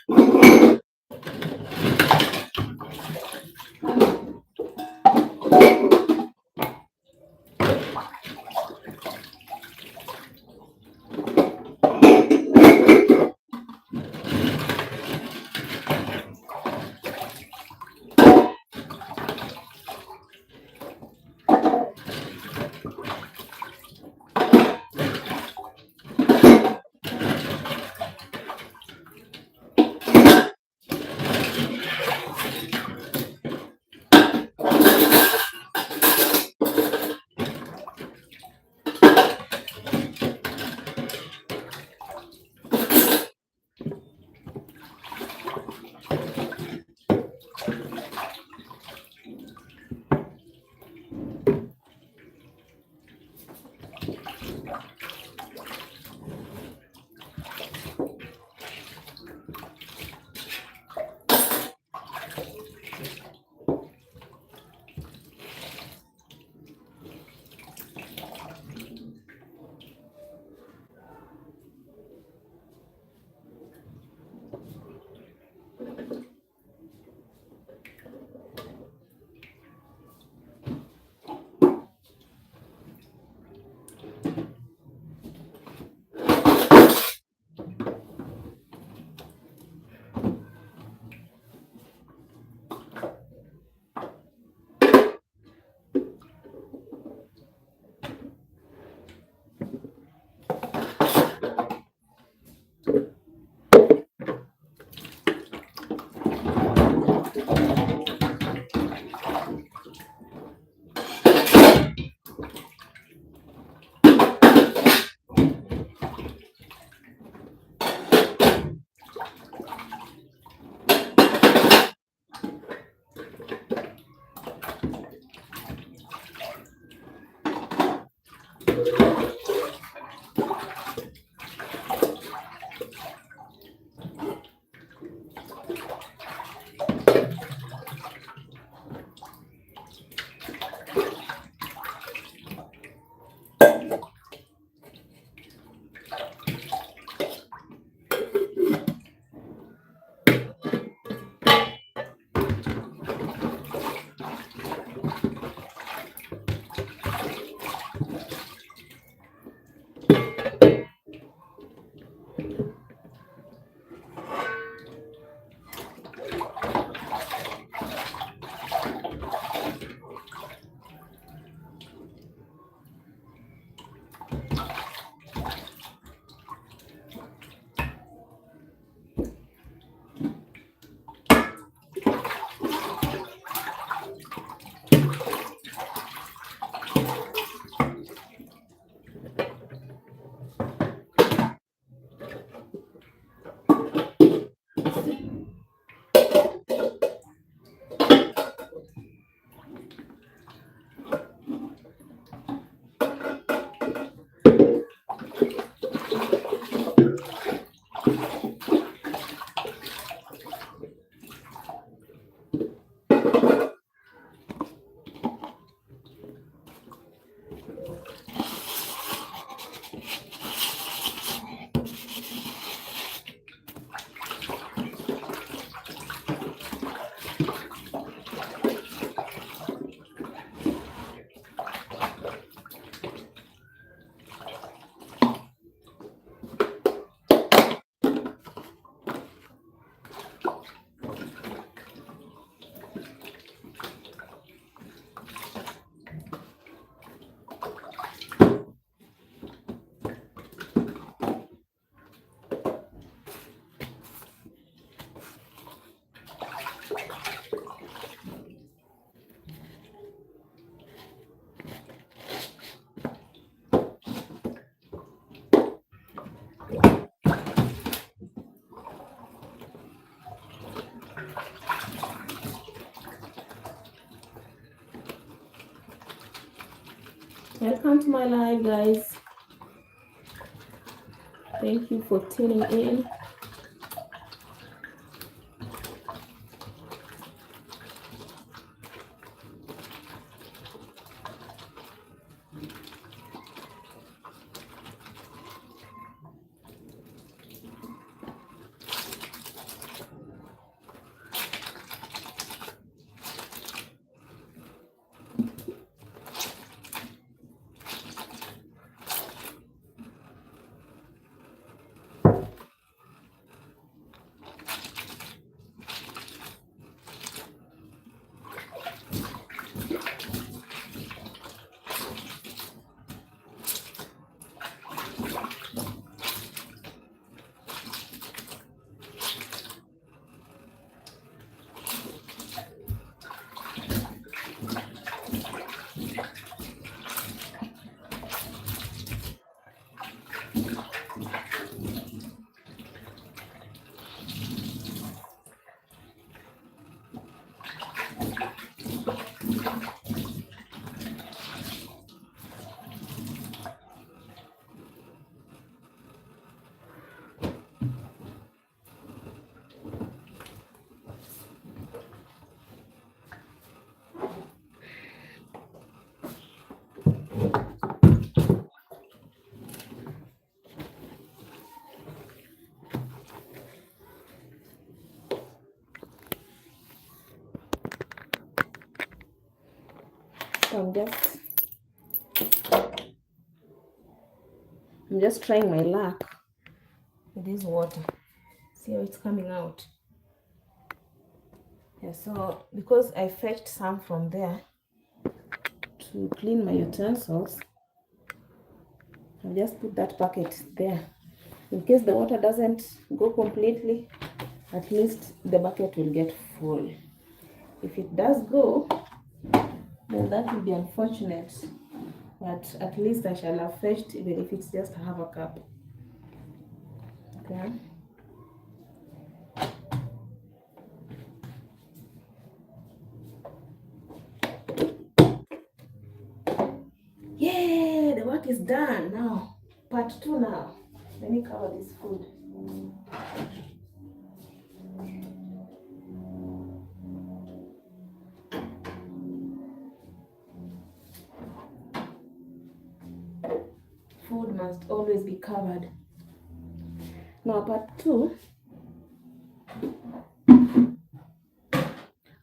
Speaker 1: Good. Welcome to my live, guys. Thank you for tuning in. So I'm just trying my luck with this water. See how it's coming out. Yeah, so because I fetched some from there to clean my utensils, I'll just put that bucket there. In case the water doesn't go completely, at least the bucket will get full. If it does go, then that will be unfortunate. But at least I shall have fetched, even if it's just half a cup. Okay. Yeah, the work is done now. Part 2 now. Let me cover this food. Food must always be covered. Now, part 2.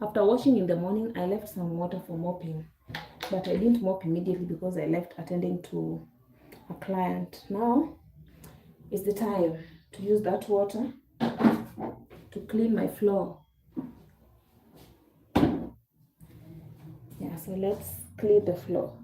Speaker 1: After washing in the morning, I left some water for mopping. But I didn't mop immediately because I left attending to a client. Now is the time to use that water to clean my floor. Yeah, so let's clean the floor.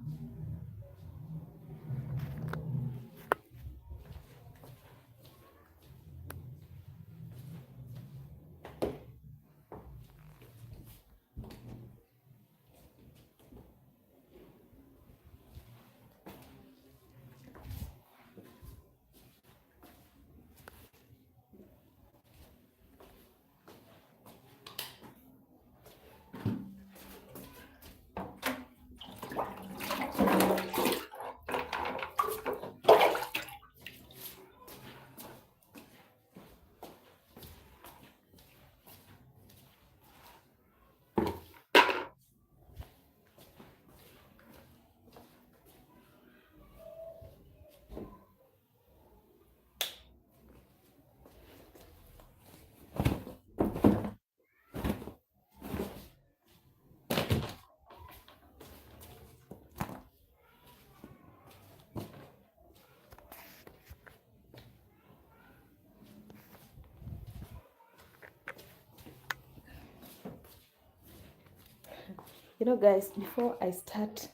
Speaker 1: You know, guys, before I start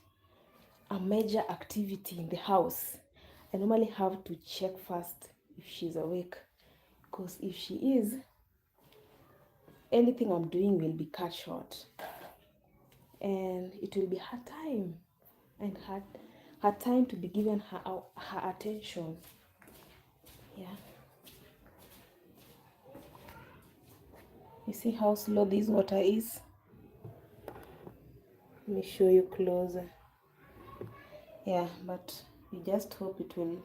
Speaker 1: a major activity in the house, I normally have to check first if she's awake. Because if she is, anything I'm doing will be cut short. And it will be her time. And her time to be given her attention. Yeah. You see how slow this water is? Let me show you closer. Yeah, but we just hope it will,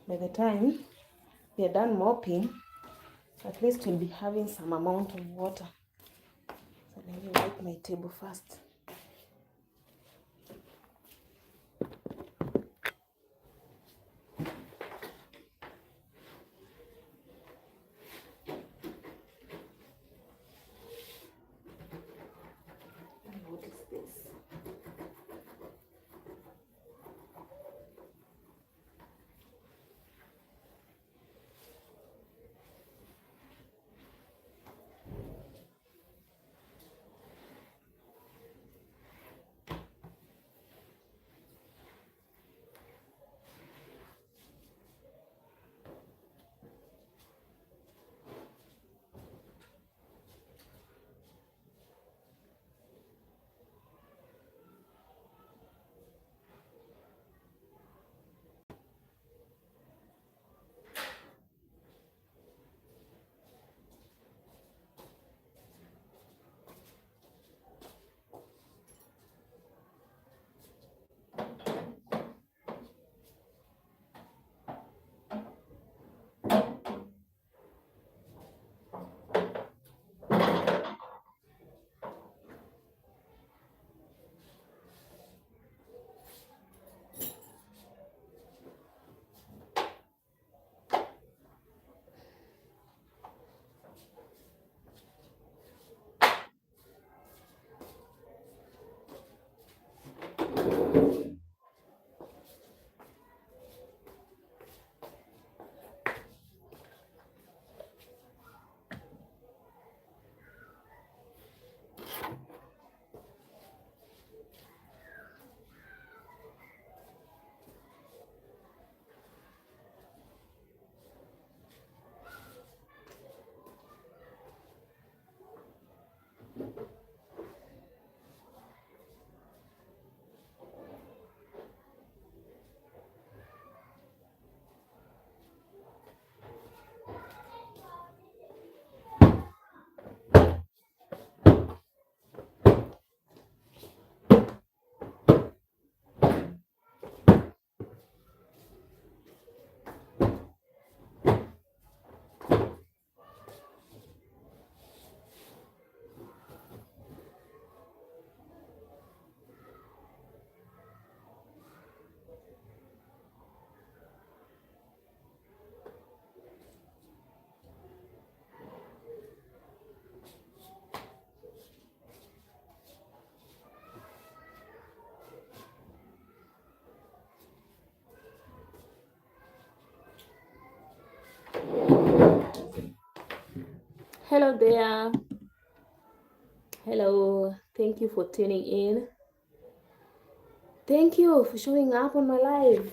Speaker 1: by the time we are done mopping, at least we'll be having some amount of water. So let me wipe my table first. And what is this? Hello there. Hello. Thank you for tuning in. Thank you for showing up on my live.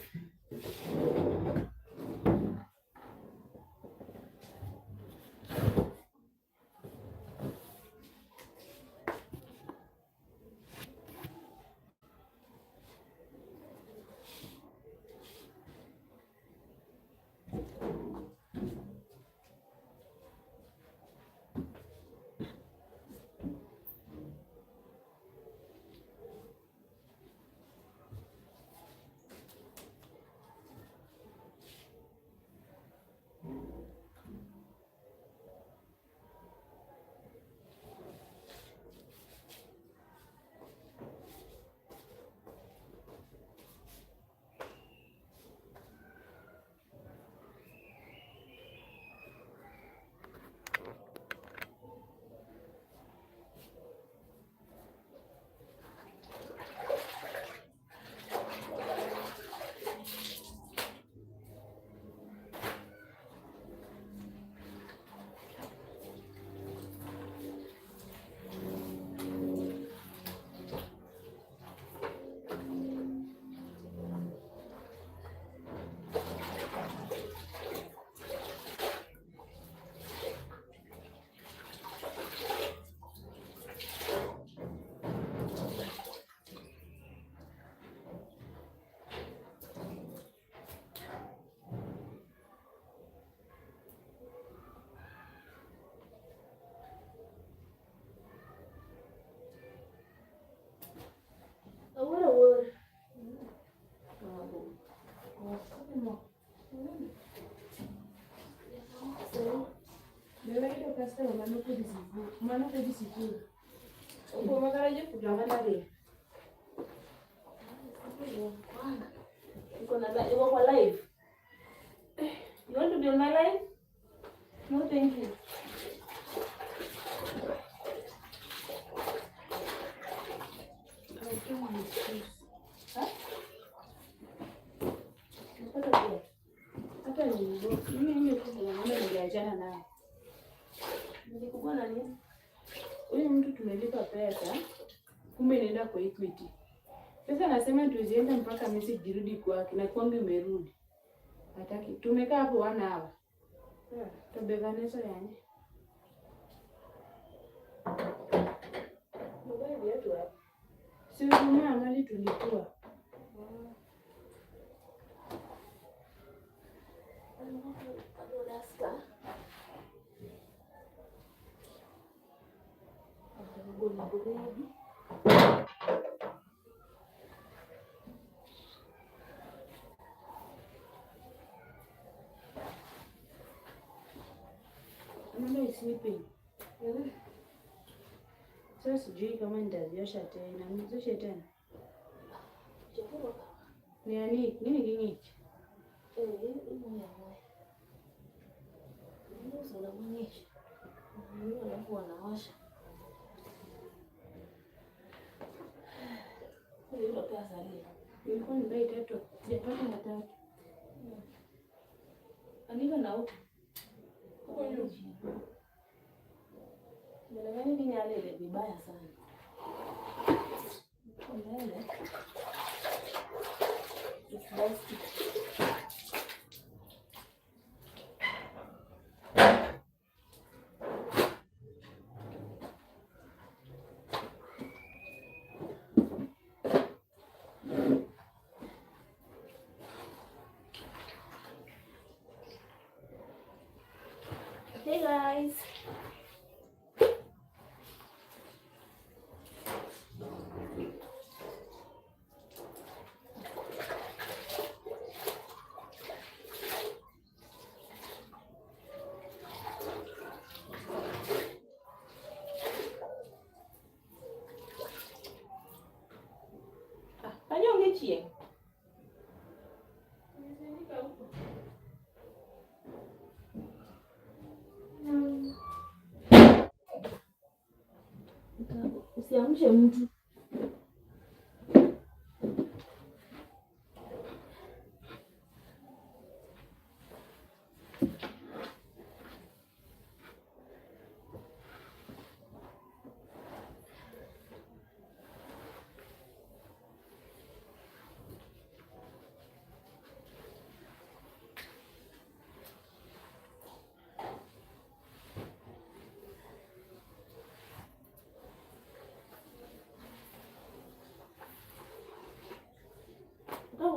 Speaker 2: kasta mano kodi sikul. Opo makaraje kujanga nare.
Speaker 1: You are live. You want to be on my live? No, thank you.
Speaker 2: Hata mimi niliachana naye.
Speaker 1: Nilikuwa na nini?
Speaker 2: Huyu mtu tumelipa pesa, kumbe inaenda kwa Equity. Sasa nasema tuziende mpaka message jirudi kwake na kwangu imerudi. Hataki. Tumekaa hapo 1 hour. Tubevanesha yani.
Speaker 1: Mbona viatu hapo?
Speaker 2: Si mama mali tulikuwa. Amanda is sleeping. Sasa sijui kama nitaziosha tena. Nizoshe tena. Nini kingi?
Speaker 1: Wanaosha.
Speaker 2: Nilikuwa nibai 3. Sijapata na 3.
Speaker 1: Anika na huko. Huko ndio. Ndio nini yale vibaya sana. Mbele. It's best. Hey guys. Kanyonge chieng. Usiamshe mtu.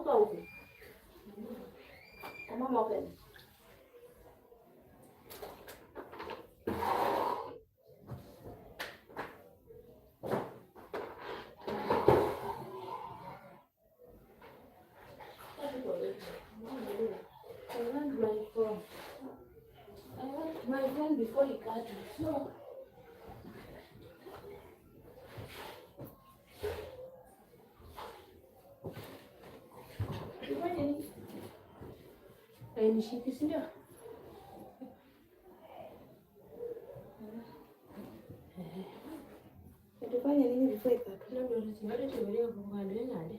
Speaker 1: Kau huko. Kama mapema. I want my phone before he cut it. So
Speaker 2: Hainishiki si ndio?
Speaker 1: utafanya nini before ikatu?
Speaker 2: Labda nisiwade tumelia kwa ngade ngade.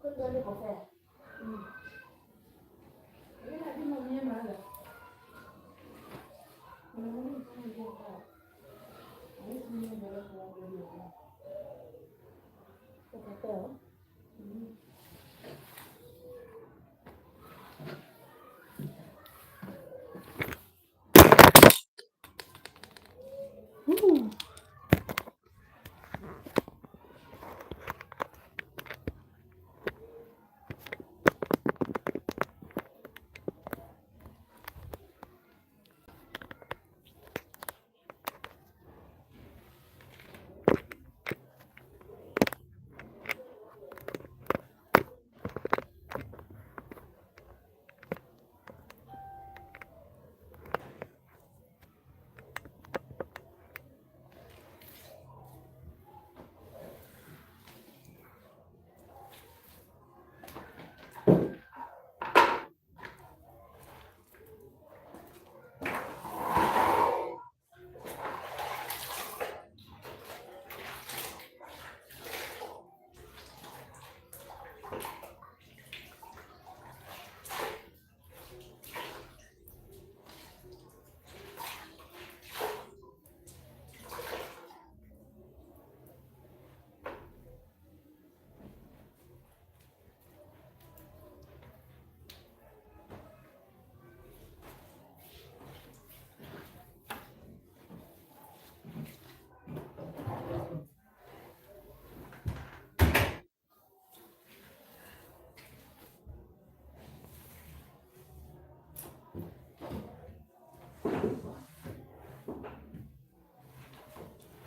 Speaker 1: Kwa nini kofia?
Speaker 2: Ila kama mimi mala.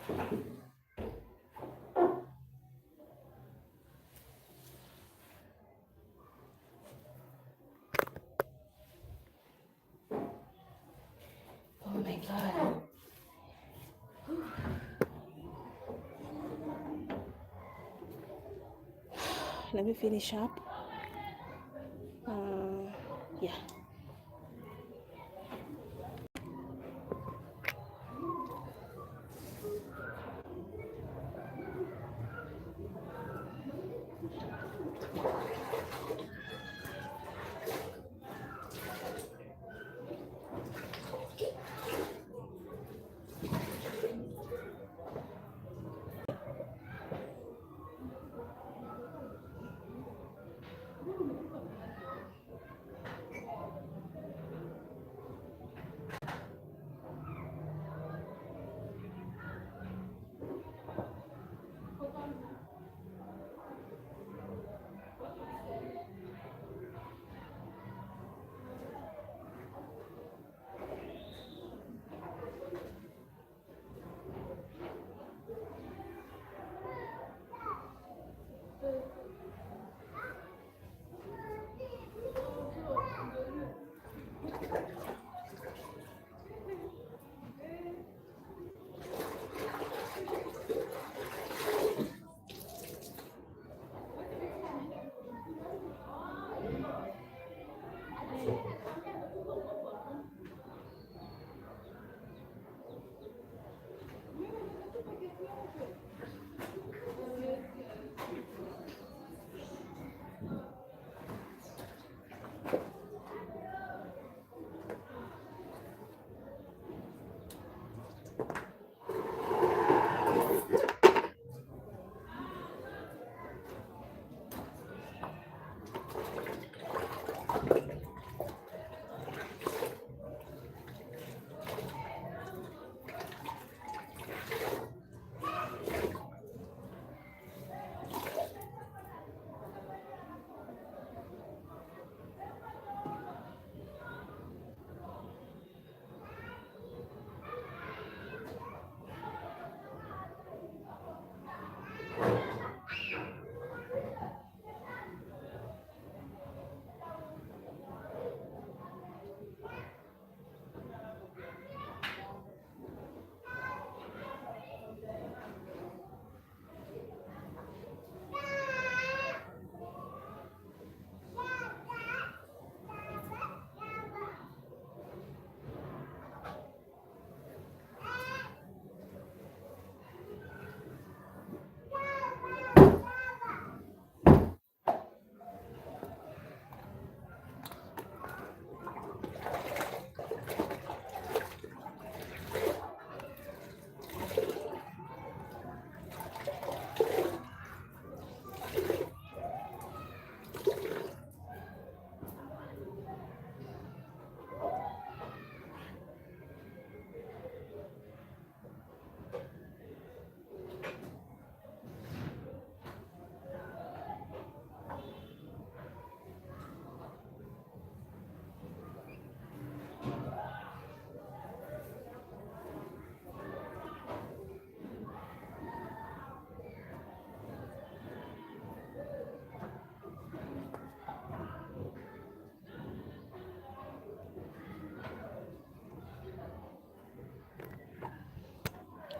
Speaker 1: Oh my God. Let me finish up. Yeah.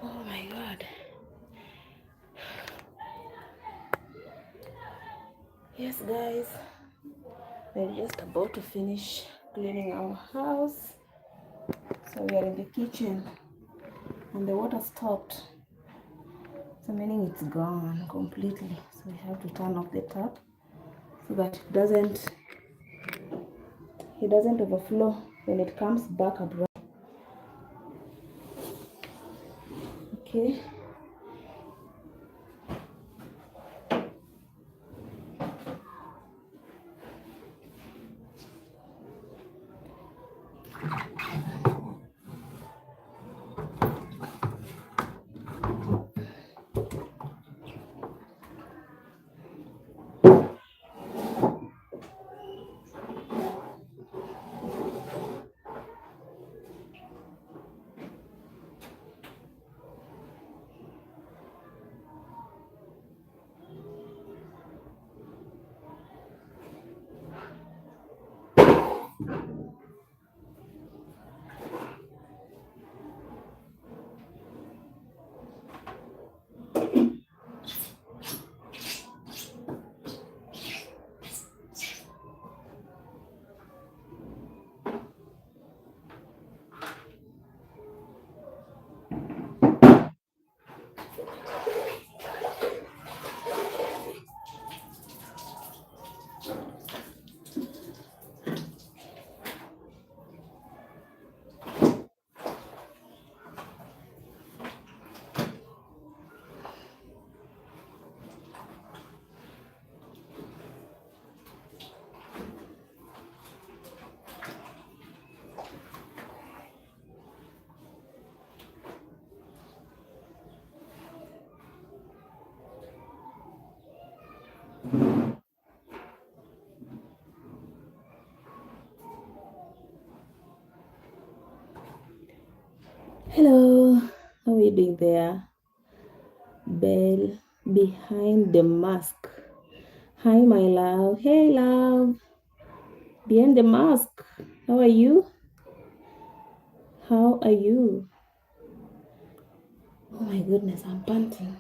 Speaker 1: Oh my God. Yes, guys, we're just about to finish cleaning our house. So we are in the kitchen and the water stopped. So meaning it's gone completely. So we have to turn off the tap so that it doesn't overflow when it comes back up. Okay. Hello, how are you doing there? Belle behind the mask. Hi, my love. Hey, love. Behind the mask. How are you? How are you? Oh my goodness, I'm panting.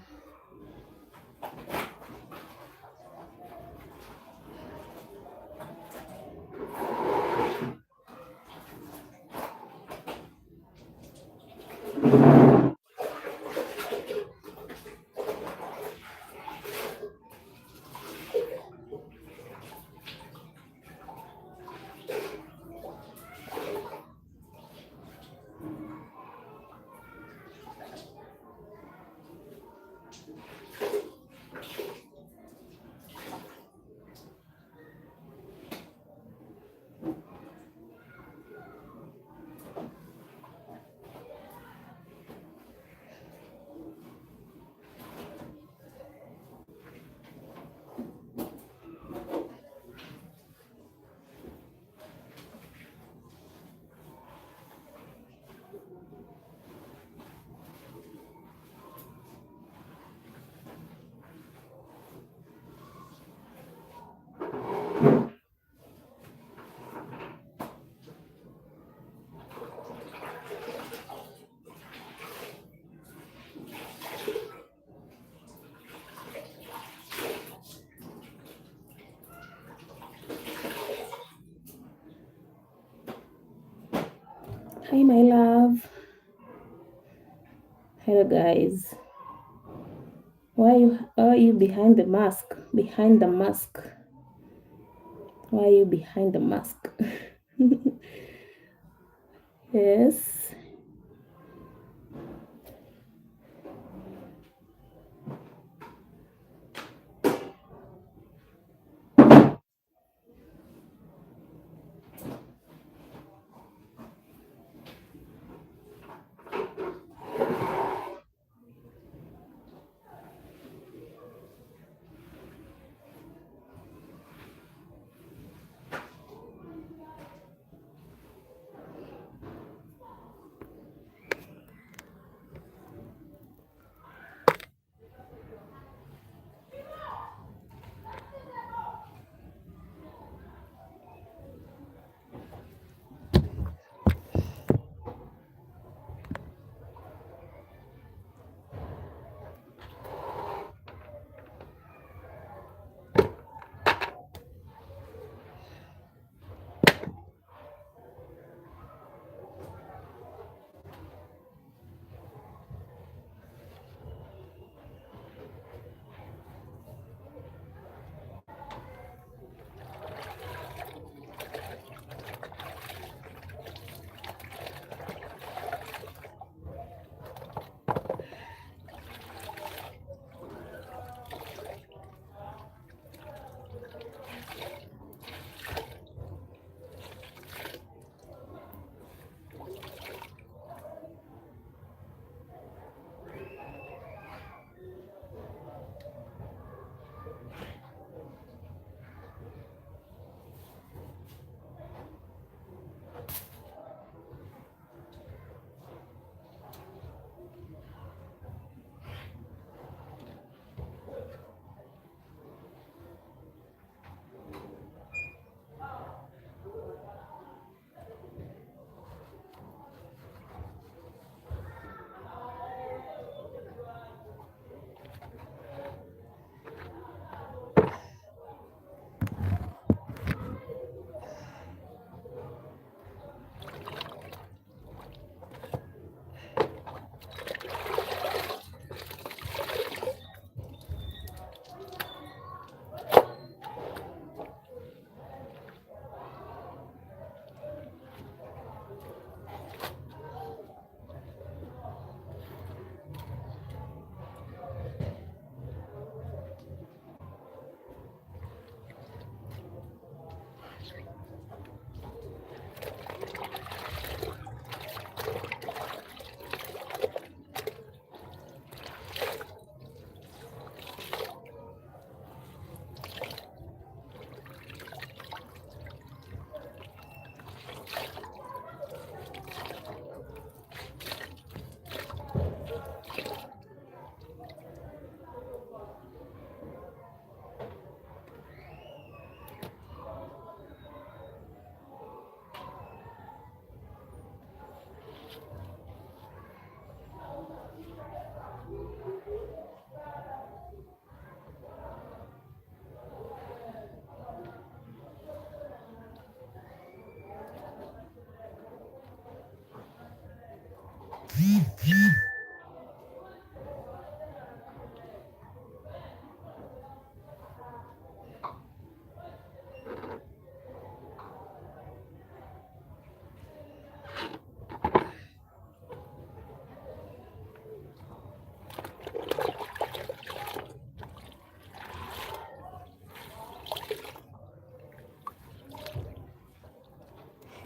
Speaker 1: Hi, my love. Hello, guys. Why are you behind the mask? Behind the mask. Why are you behind the mask? Yes.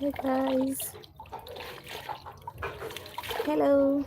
Speaker 1: Hey guys, hello.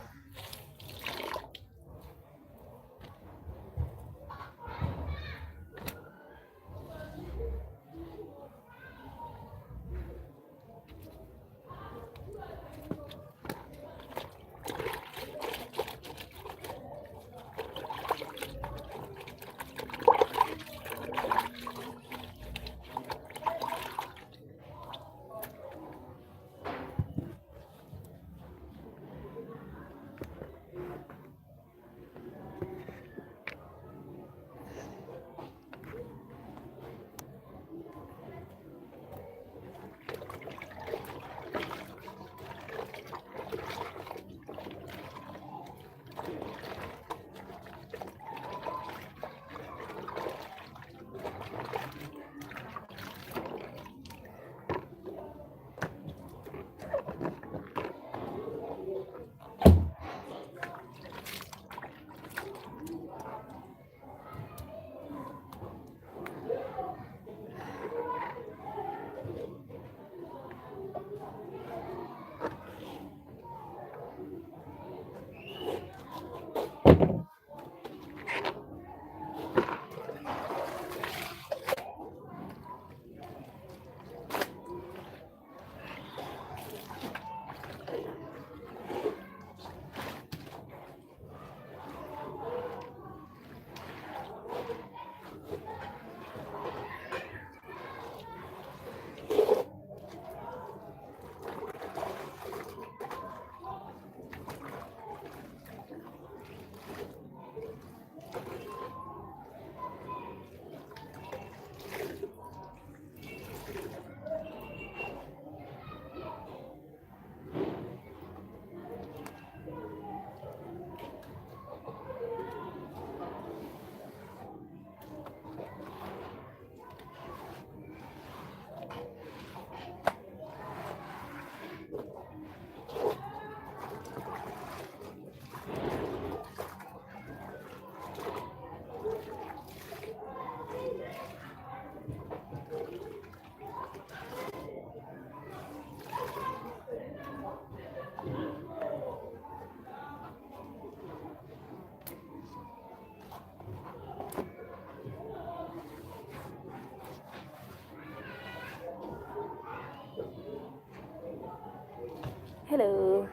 Speaker 1: Hello.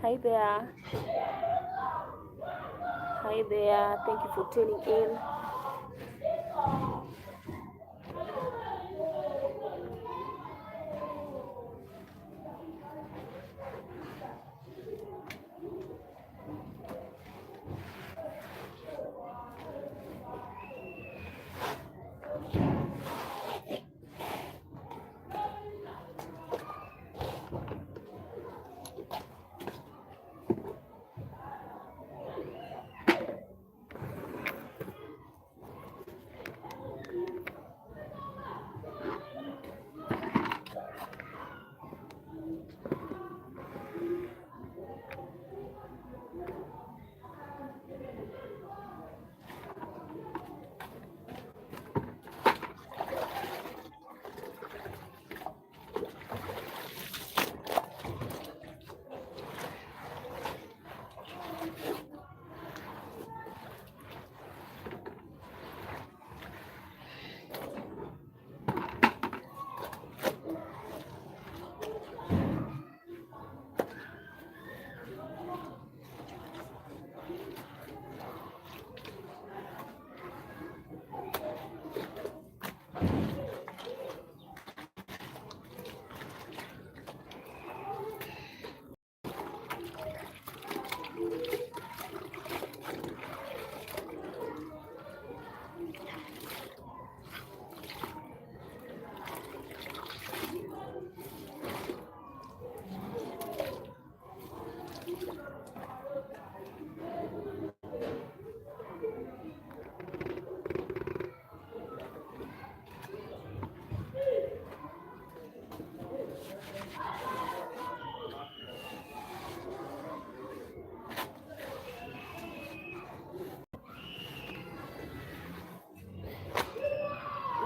Speaker 1: Hi there. Hi there. Thank you for tuning in.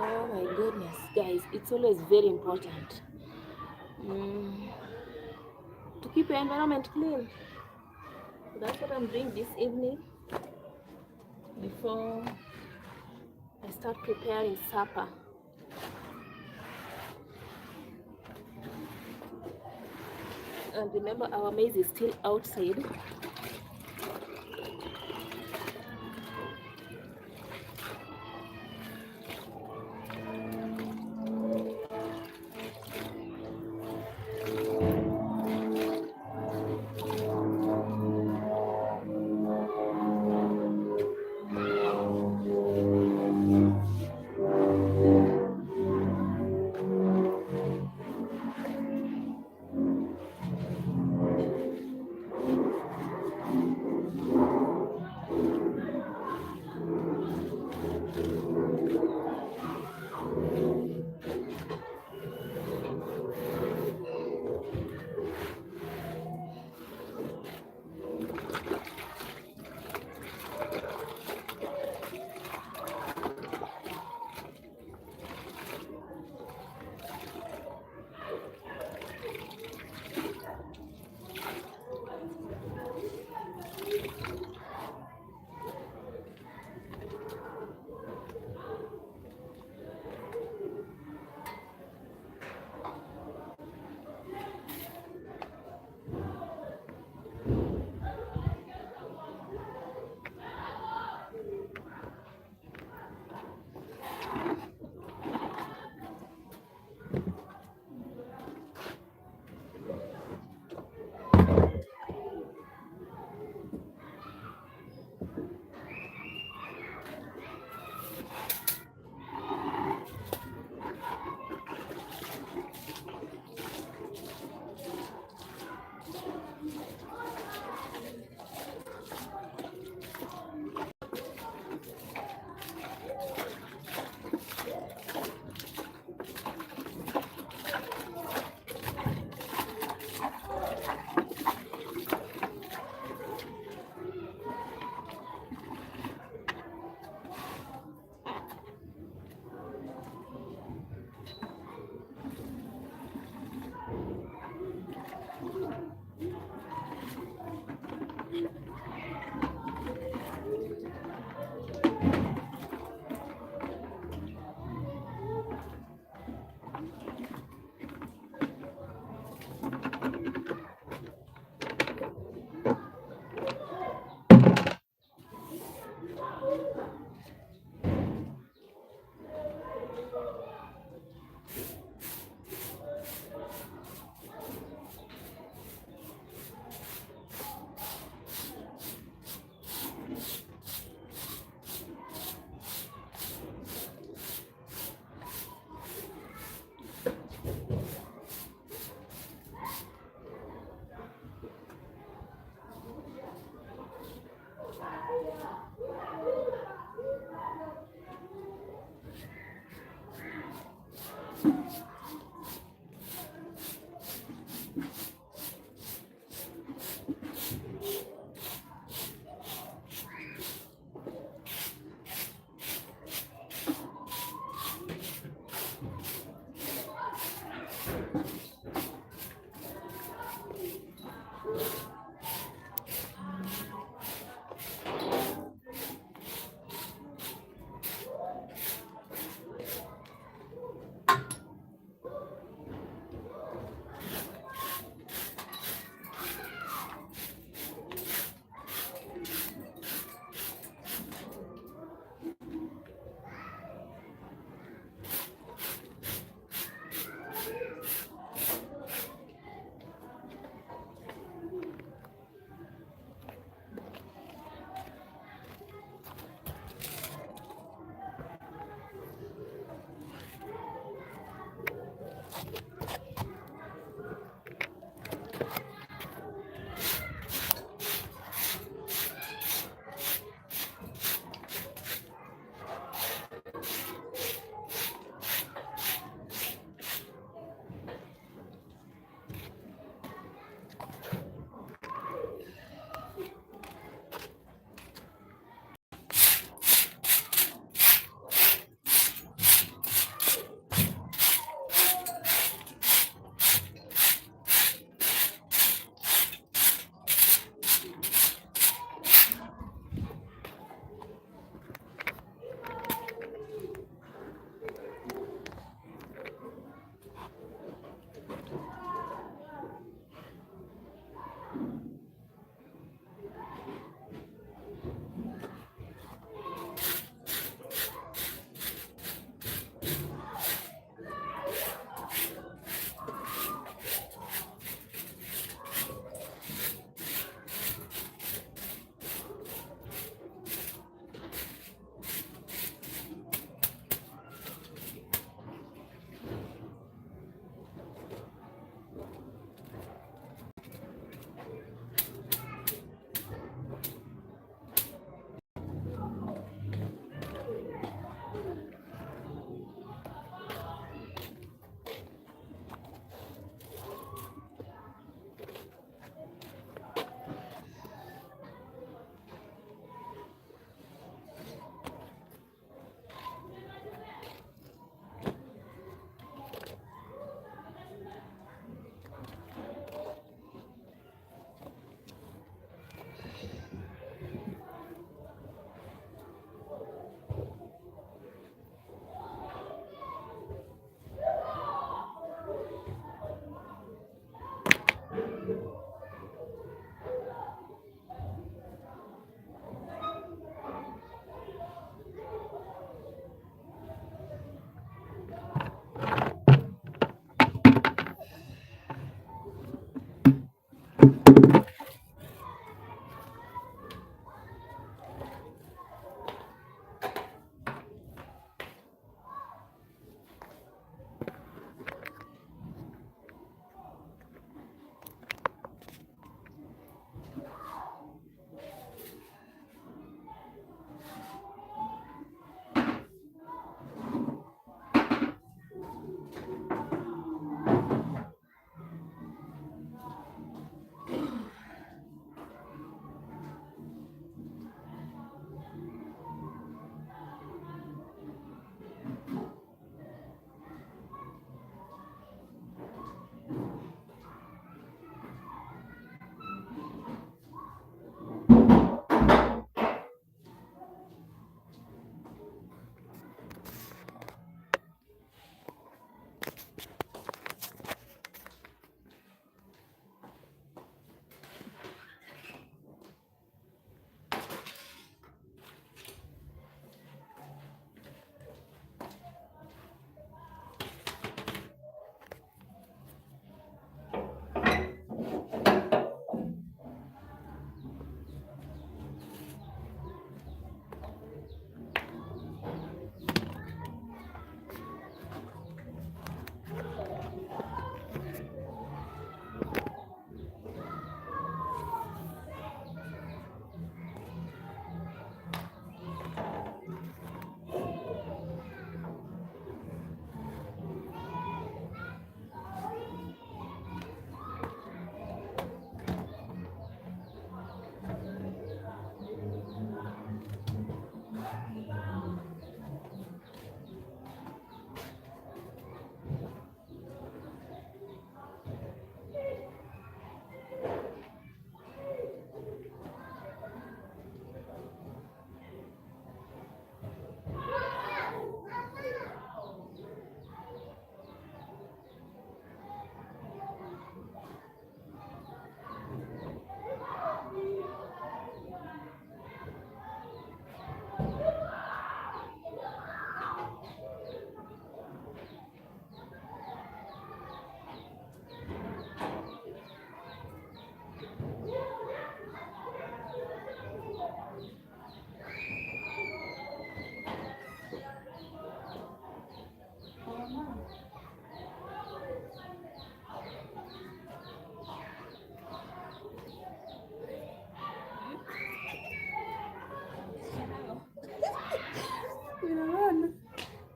Speaker 1: Oh my goodness, guys, it's always very important to keep your environment clean. So that's what I'm doing this evening before I start preparing supper. And remember, our maize is still outside.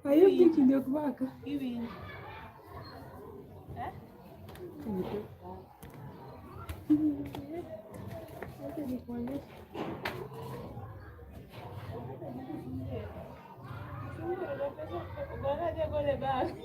Speaker 2: Are you picking your back?
Speaker 1: Hivi.
Speaker 2: Acha nikuonyeshe. Unaje gole bag?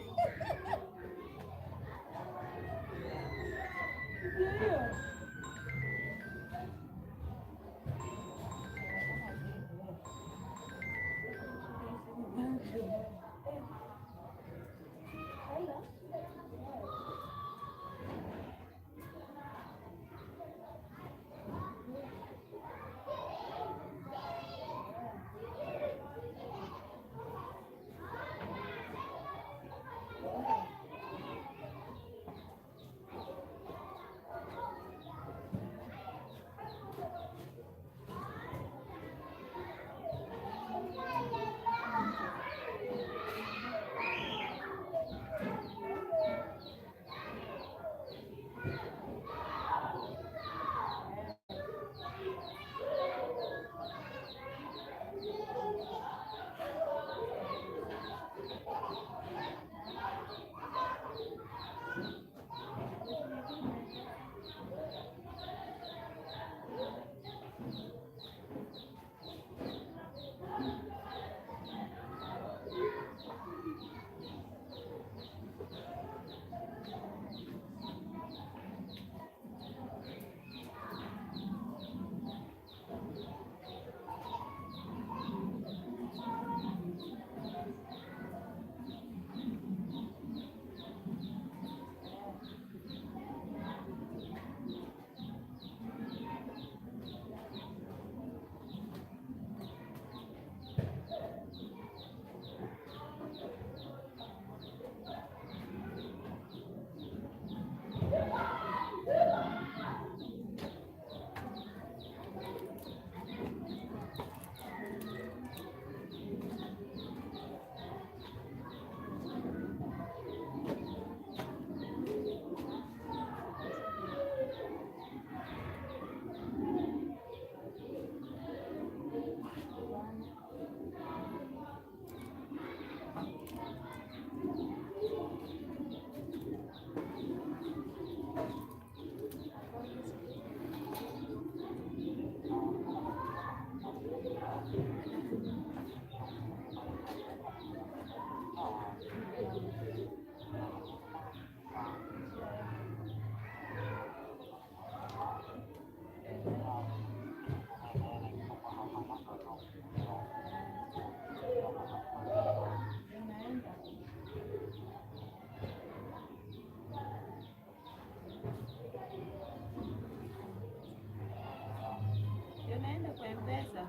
Speaker 2: Yanaenda kwa M-Pesa.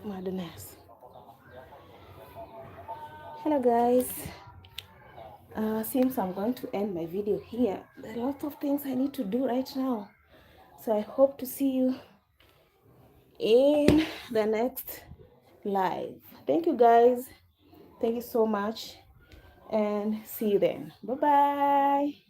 Speaker 1: Madness. Hello guys. Since I'm going to end my video here, there are lots of things I need to do right now. So I hope to see you in the next live. Thank you guys. Thank you so much. And see you then. Bye-bye.